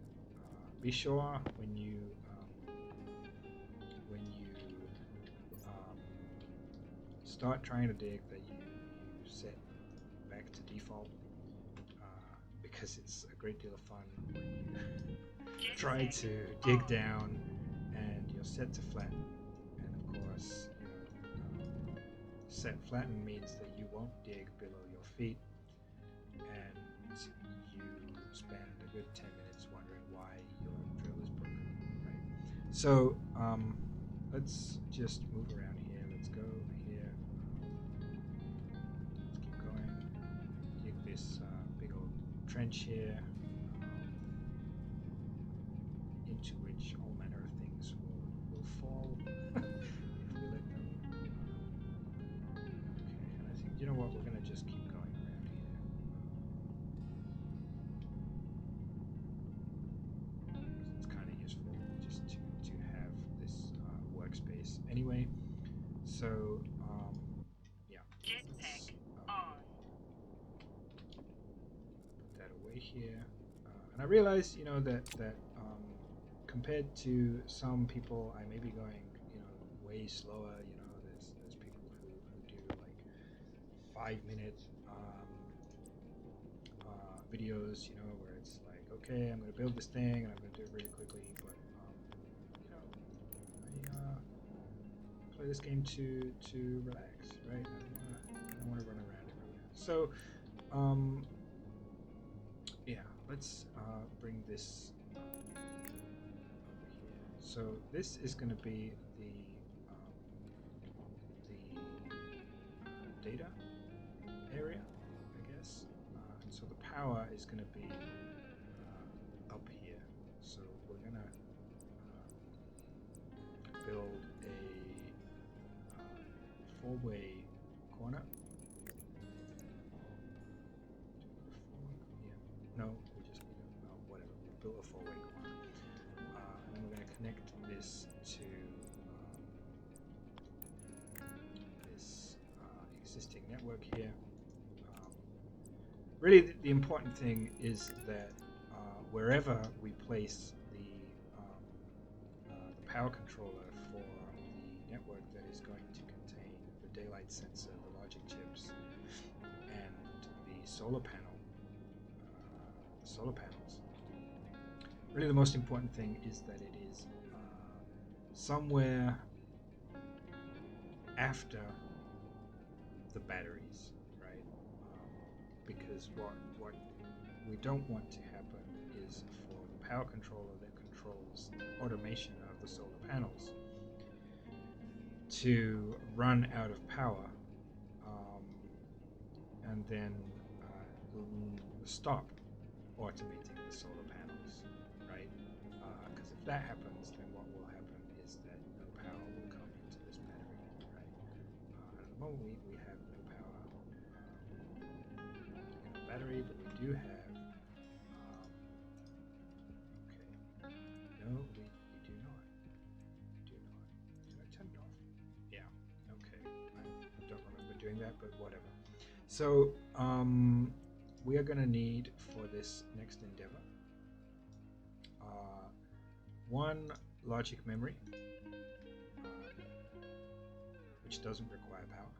Be sure when you start trying to dig that you set back to default because it's a great deal of fun when you try to dig down and you're set to flatten, and of course, set flatten means that you won't dig below your feet, and you spend a good 10 minutes wondering why your drill is broken, right? So let's just move around here. Let's go here. Let's keep going. Dig this big old trench here, into which all manner of things will fall if we let them. Okay, and I think, you know what, we're going to just keep going around here. It's kind of useful just to have this workspace anyway. So, yeah. Jetpack on. Put that away here. And I realize, that compared to some people, I may be going, way slower. There's people who do like 5-minute videos, where it's like, okay, I'm going to build this thing and I'm going to do it really quickly, but I play this game to relax, right? I don't want to run around everywhere. So, yeah, let's bring this over here. So this is going to be the data area, I guess. And so the power is going to be up here. So we're going to build a 4-way corner. No, we just need whatever. We'll build a 4-way corner. And we're going to connect this to this existing network here. Really, the important thing is that wherever we place the power controller for the network that is going to contain the daylight sensor, the logic chips, and the solar panels. Really, the most important thing is that it is somewhere after the batteries, right? Because what we don't want to happen is for the power controller that controls the automation of the solar panels to run out of power, and then stop automating the solar panels, right? Because if that happens, then what will happen is that no power will come into this battery, right? At the moment, we have no power in the battery, but we do have. Okay. No, we do not. Do not. Did I turn it off? Yeah. Okay. I don't remember doing that, but whatever. So we are going to need for this next endeavor one logic memory, which doesn't require power.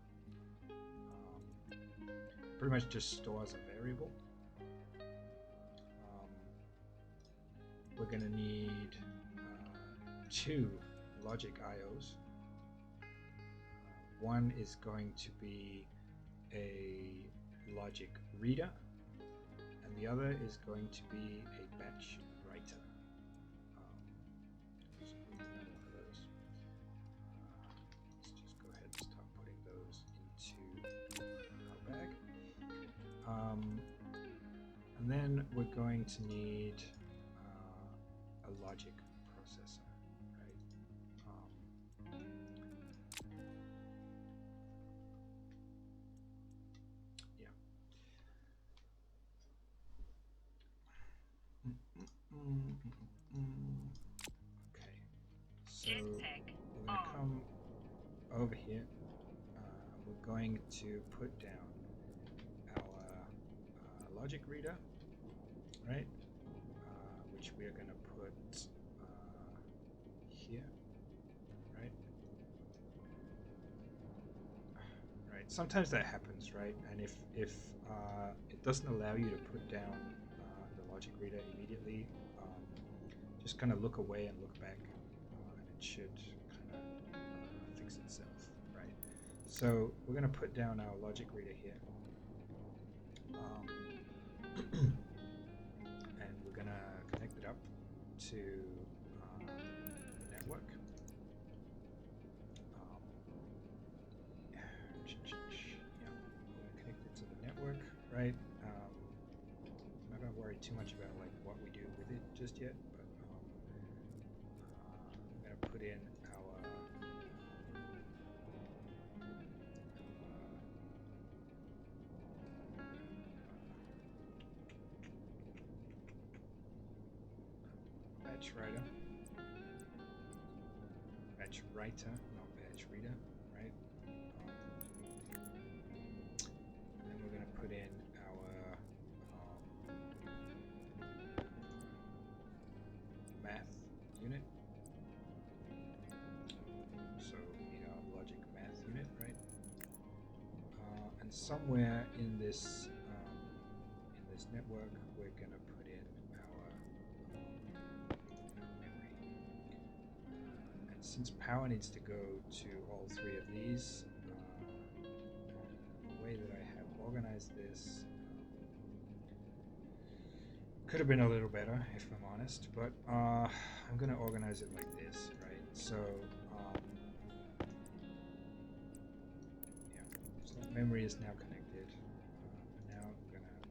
Pretty much just stores a variable. We're going to need 2 logic IOs. One is going to be a logic reader, and the other is going to be a batch writer. So we need one of those. Let's just go ahead and start putting those into our bag. And then we're going to need a logic processor, right? Yeah. Okay. So we're going to come over here. We're going to put down our logic reader, right? Which we are going to put here, right? Right. Sometimes that happens, right? And if it doesn't allow you to put down the logic reader immediately, just kind of look away and look back, and it should kind of fix itself, right? So we're going to put down our logic reader here. And we're going to connect it up to the network. Yeah, we're going to connect it to the network, right? I'm not going to worry too much about like what we do with it just yet, but I'm going to put in our batch writer, not batch reader, right? And then we're going to put in our math unit. So we need our logic math unit, right? And somewhere in this network, we're going to put in our memory. And since power needs to go to all 3 of these, the way that I have organized this could have been a little better, if I'm honest, but I'm going to organize it like this, right? So, so memory is now connected. Now I'm going to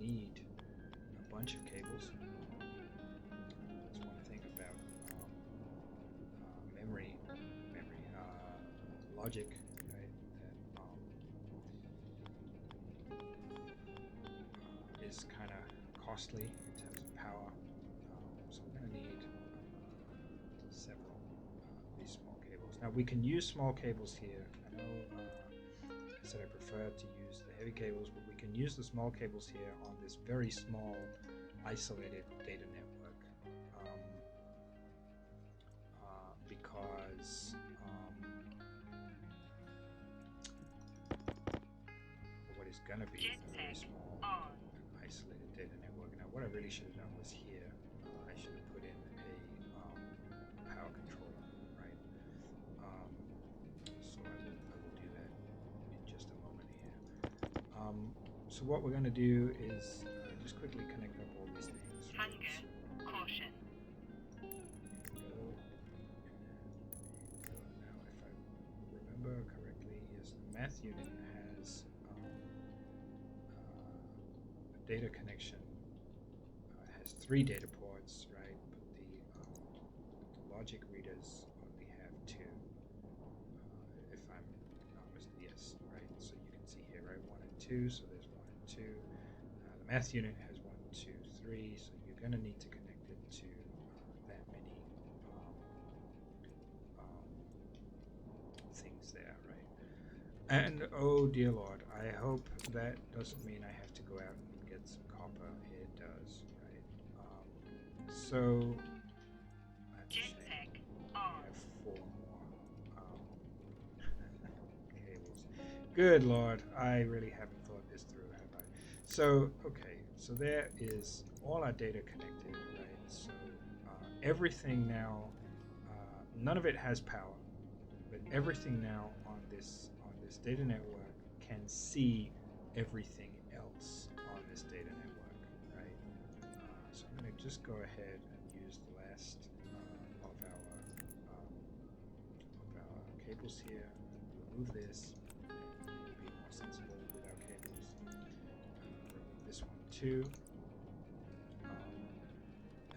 need a bunch of cables. That's one thing about memory logic, right? That is kind of costly in terms of power. So we're going to need several of these small cables. Now we can use small cables here. I know I said I prefer to use the heavy cables, but we can use the small cables here on this very small isolated data network because what is going to be a very small isolated data network. Now what I really should have done was here, I should have put in a power controller, right? So I will do that in just a moment here. So what we're going to do is just quickly connect up all these things. Hunger. Caution. Now So the math unit has a data connection. Has 3 data ports, right? But the logic readers only have 2. If I'm not mistaken, yes, right. So you can see here, right, 1 and 2. So there's 1 and 2. The math unit has 1, 2, 3. So you're going to need to connect it to that many things there, right? And oh dear Lord, I hope that doesn't mean I have to go out and get some copper. It does, right? So that's a shame. Jetpack I on. have 4 more cables. Good Lord, I really haven't thought this through, have I? So okay, so there is all our data connected, right? So everything now, none of it has power, but everything now on this data network can see everything else on this data network, right? So I'm going to just go ahead and use the last of our cables here. Remove this. Be more sensible with our cables. Remove this one too.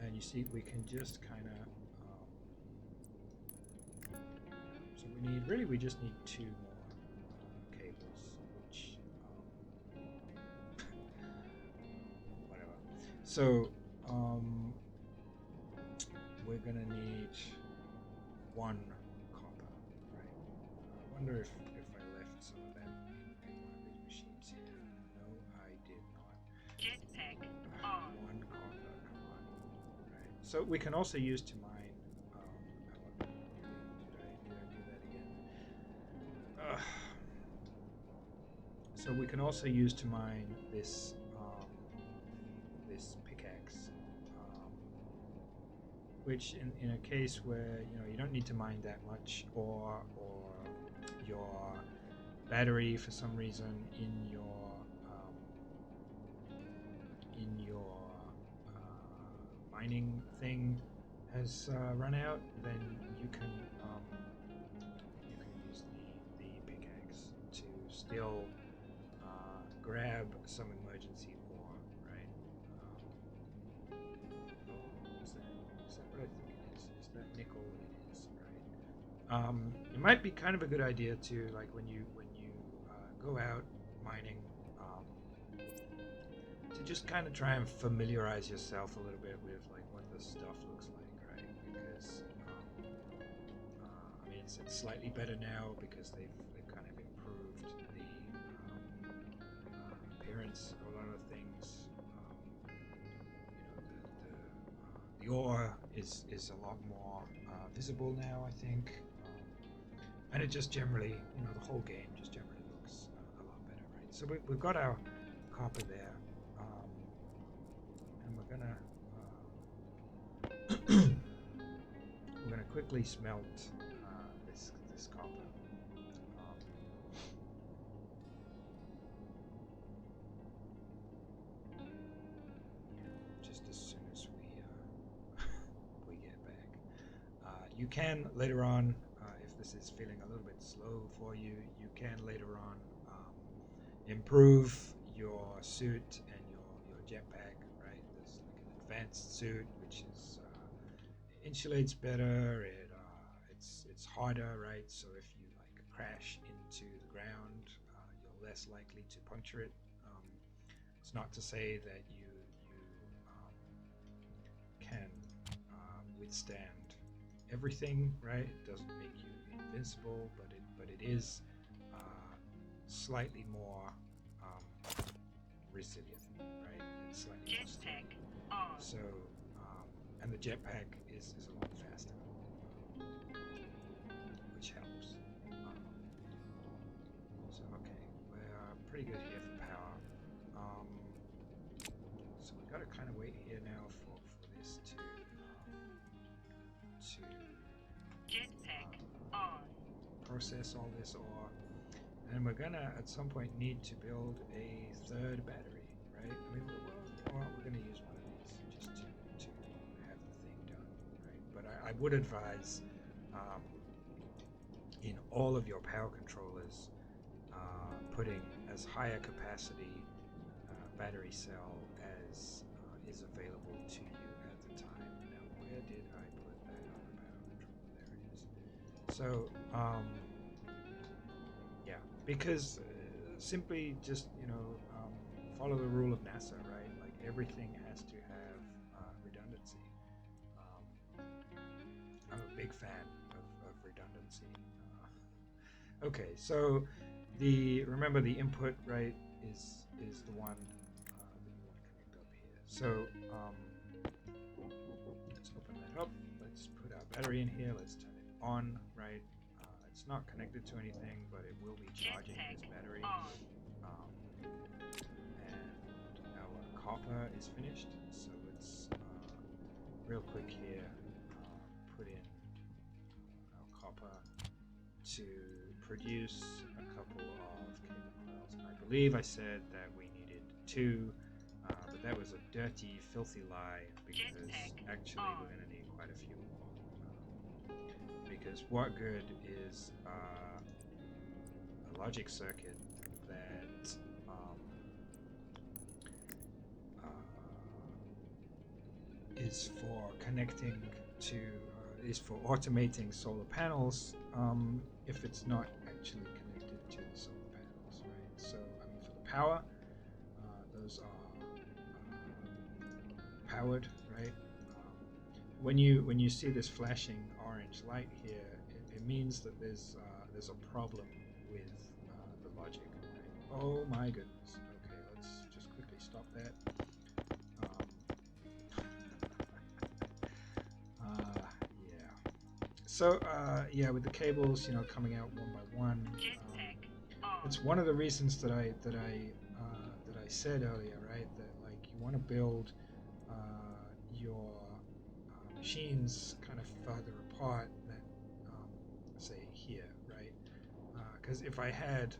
And you see, we can just kind of. So we just need 2 more cables, which whatever. So we're gonna need 1 copper, right? I wonder if I left some of that in one of these machines here. No, I did not. Jetpack on. 1 copper, come on, right? So we can also use to mine. Did I do that again? So we can also use to mine this this pickaxe, which in a case where you don't need to mine that much, or your battery for some reason in your mining thing has run out, then you can use the pickaxe to still grab some emergency ore, right? Is that what I think it is? Is that nickel? It is, right? It might be kind of a good idea to, like, when you go out mining, to just kind of try and familiarize yourself a little bit with like what the stuff looks like, right? Because I mean, it's slightly better now because they've kind of improved the appearance of a lot of things. The ore is a lot more visible now, I think, and it just generally, the whole game just generally looks a lot better, right? So we've got our copper there, and we're gonna quickly smelt this copper. Just as soon as we get back. You can later on, if this is feeling a little bit slow for you, you can later on improve your suit and your jetpack, right? There's like an advanced suit which is insulates better. It's harder, right? So if you like crash into the ground, you're less likely to puncture it. It's not to say that you can withstand everything, right? It doesn't make you invincible, but it is slightly more resilient, right? It's slightly more stable. Jetpack on. So, and the jetpack is a lot faster, which helps. So, okay, we're pretty good here for power. So we got to kind of wait here now for this to Jetpack on. process all this ore, and we're gonna at some point need to build a 3rd battery, right? I mean, we're gonna use one of these just to have the thing done, right? But I would advise in all of your power controllers putting as high a capacity battery cell as is available to you at the time. Now, where did I put that on the bound? There it is. So, yeah, because simply just, follow the rule of NASA, right? Like everything has to have redundancy. I'm a big fan of redundancy. Okay, so remember the input, right, is the one that you want to connect up here. So let's open that up. Let's put our battery in here. Let's turn it on, right? It's not connected to anything, but it will be charging this battery. And our copper is finished, so let's real quick here put in our copper to produce a couple of cable coils. And I believe I said that we needed 2, but that was a dirty, filthy lie, because actually we're going to need quite a few more. Because what good is a logic circuit that is for connecting to, is for automating solar panels, if it's not actually connected to the solar panels, right? So, I mean, for the power, those are powered, right? When you see this flashing orange light here, it means that there's a problem with the logic, right? Oh my goodness. Okay, let's just quickly stop that. Yeah. So yeah, with the cables, coming out one by one, it's one of the reasons that I said earlier, right? That like you want to build your machines kind of further apart than say here, right? Because if I had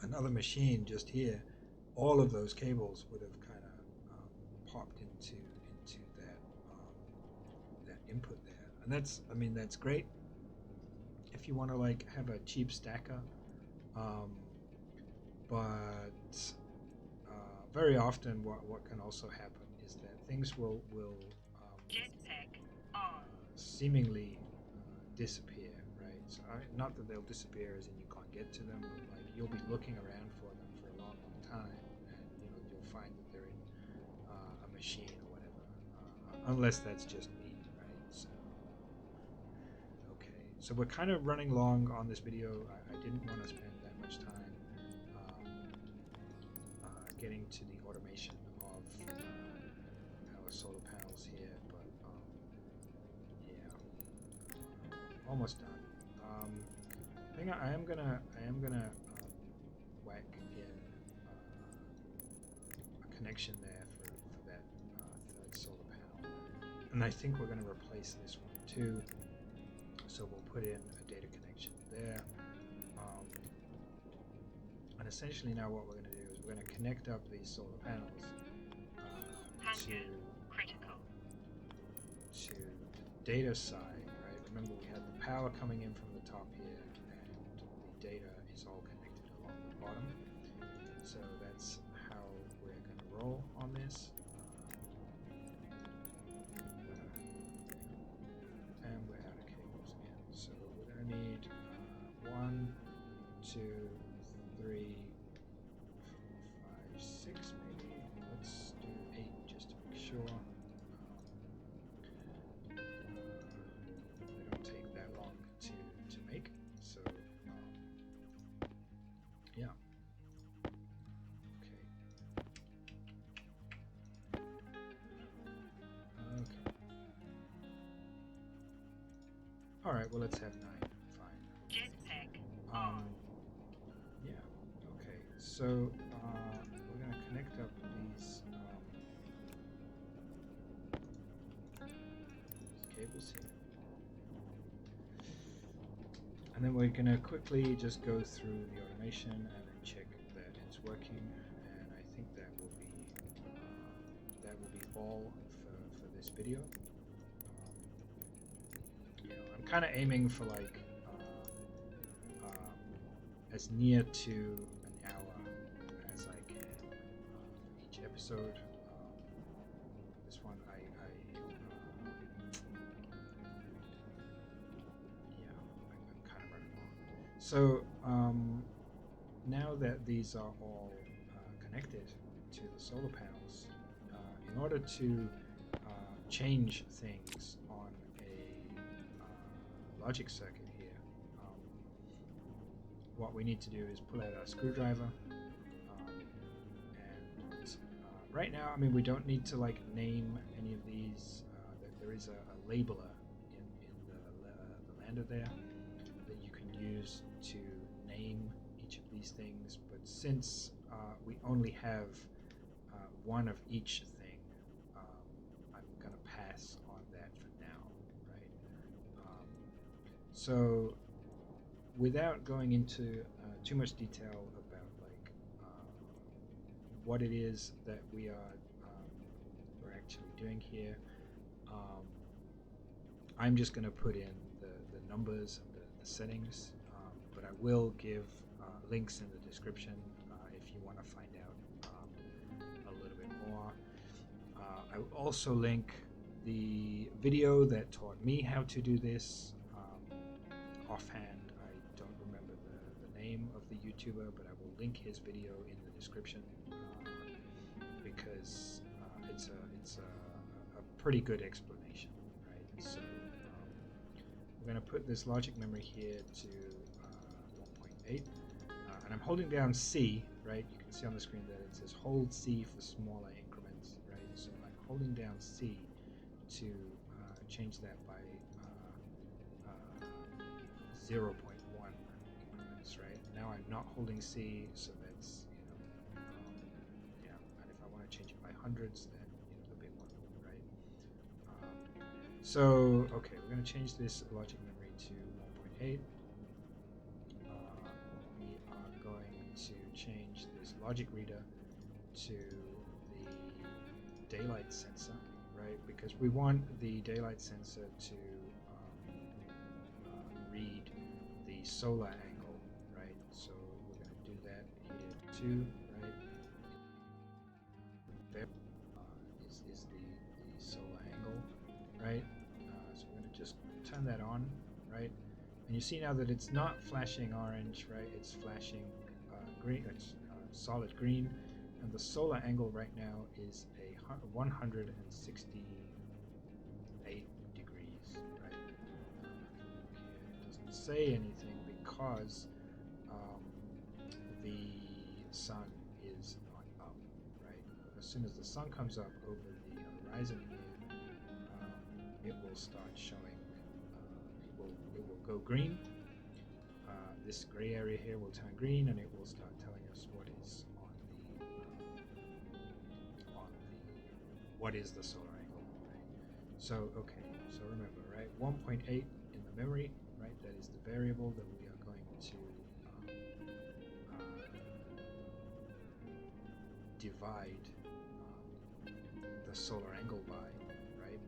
another machine just here, all of those cables would have kind of popped into that input there, and that's great if you want to like have a cheap stacker, but very often what can also happen is that things will seemingly disappear, right? So not that they'll disappear as in you can't get to them, but like you'll be looking around for them for a long time, and you'll find that they're in a machine or whatever, unless that's just me, right? So okay, so we're kind of running long on this video. I didn't want to spend that much time getting to the automation of our solar panels here, but yeah, almost done. I think I am gonna whack in a connection there for that third solar panel, and I think we're going to replace this one too. So we'll put in a data connection there, and essentially now what we're going to do is we're going to connect up these solar panels to the data side, right? Remember, we had the power coming in from the top here, and the data is all connected along the bottom. So that's how we're going to roll on this. And we're out of cables again. So we're going to need 1, 2, 3, 4, 5, 6 maybe. Let's do 8 just to make sure. They don't take that long to make. So yeah. Okay. Okay. All right. Well, let's have 9. Fine. Yeah. Okay. So we're gonna connect up these cables here, and then we're gonna quickly just go through the automation and then check that it's working. And I think that will be all for this video. I'm kind of aiming for like as near to an hour as I can for each episode. This one yeah, I'm kind of running long. So now that these are all connected to the solar panels, in order to change things on a logic circuit here, what we need to do is pull out our screwdriver, and right now, I mean, we don't need to like name any of these. There is a labeler in the lander there that you can use to name each of these things, but since we only have one of each thing, I'm going to pass on that for now, right? So without going into too much detail about like what it is that we're actually doing here, I'm just going to put in the numbers and the settings, but I will give links in the description if you want to find out a little bit more. I will also link the video that taught me how to do this. Offhand, I don't remember the name of the YouTuber, but I will link his video in the description because it's a pretty good explanation, right? So we're going to put this logic memory here to 1.8, and I'm holding down C, right? You can see on the screen that it says hold C for smaller increments, right? So I'm holding down C to change that by 0.1 increments, right? Now I'm not holding C, so that's, yeah, and if I want to change it by hundreds, then, the big one, right? So, okay, we're going to change this logic memory to 1.8. We are going to change this logic reader to the daylight sensor, right? Because we want the daylight sensor to read the solar angle, right? So we're going to do that here too, right? There is the solar angle, right? So we're going to just turn that on, right? And you see now that it's not flashing orange, right? It's flashing green. It's solid green, and the solar angle right now is a 168 degrees, right? Say anything because the sun is not up, right? As soon as the sun comes up over the horizon here, it will start showing, it will go green. This gray area here will turn green, and it will start telling us what is what is the solar angle, right? So, okay, so remember, right, 1.8 in the memory, right? That is the variable that we are going to divide the solar angle by, right?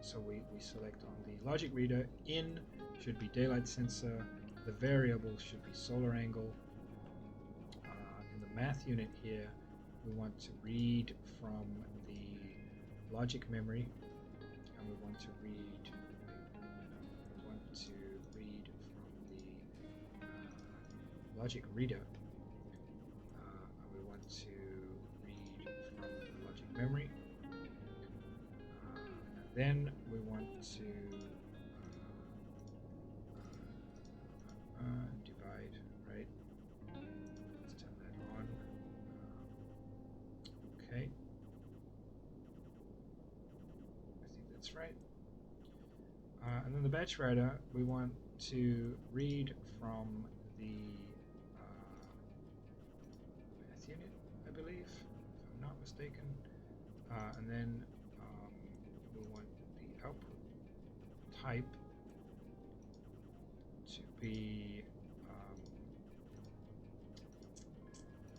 So we select on the logic reader, in should be daylight sensor, the variable should be solar angle. In the math unit here, we want to read from the logic memory, and we want to read from the logic reader, and we want to read from the logic memory, and then we want to divide, right? Let's turn that on. Okay, I think that's right. And then the batch writer, we want to read from the math unit, I believe, if I'm not mistaken. And then we want the output type to be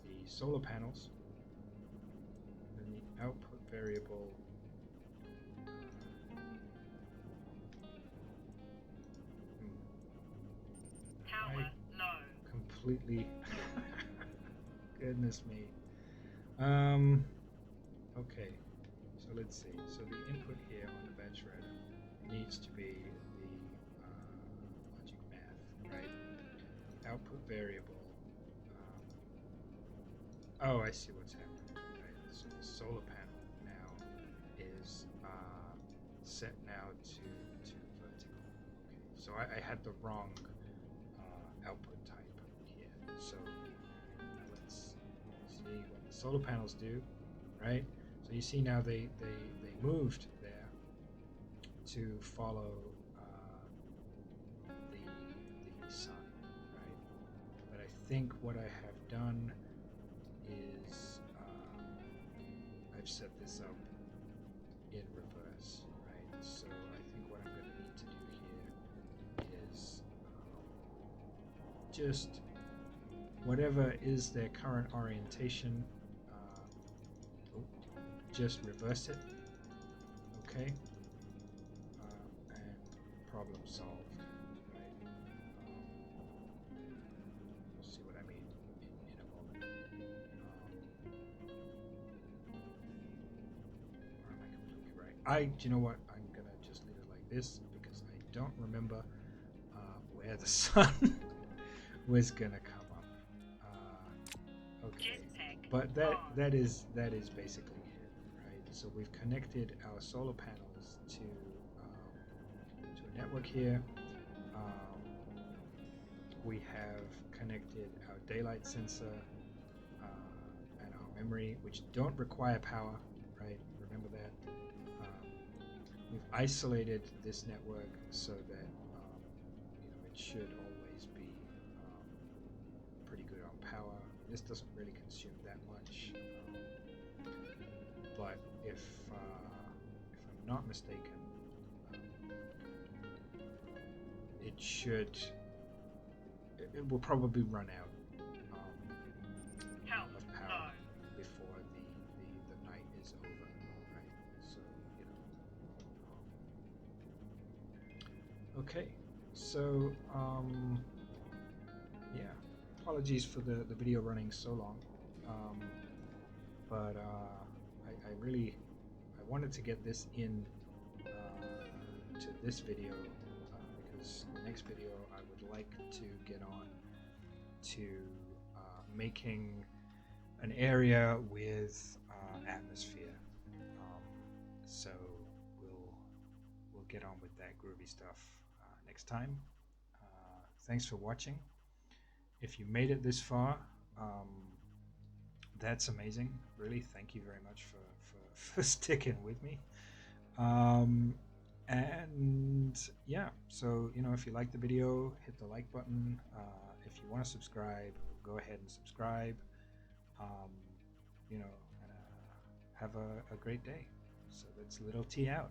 the solar panels. And then the output variable Power low. completely. Goodness me. Okay, so let's see. So the input here on the bench shredder needs to be the logic math, right? The output variable. Oh, I see what's happening. Right? So the solar panel now is set now to vertical. Okay, so I had the wrong output type here. So now let's see what the solar panels do, right? So you see now they moved there to follow the sun, right? But I think what I have done is I've set this up in reverse, right? So I think what I'm going to need to do here is just whatever is their current orientation, just reverse it, okay? And problem solved, right? You'll see what I mean in a moment. Or am I completely right? Do you know what? I'm gonna just leave it like this because I don't remember where the sun was gonna come up. Okay, but that is basically it, right? So we've connected our solar panels to a network here. We have connected our daylight sensor and our memory, which don't require power, right? Remember that. We've isolated this network so that it should always be pretty good on power. This doesn't really consume that much, but if I'm not mistaken, it will probably run out of power before the night is over, right? So okay, so yeah, apologies for the video running so long, but I wanted to get this in to this video because the next video I would like to get on to making an area with atmosphere. So we'll get on with that groovy stuff next time. Thanks for watching. If you made it this far, that's amazing. Really, thank you very much for sticking with me. And yeah, so if you like the video, hit the like button. If you want to subscribe, go ahead and subscribe. And have a great day. So that's Little T out.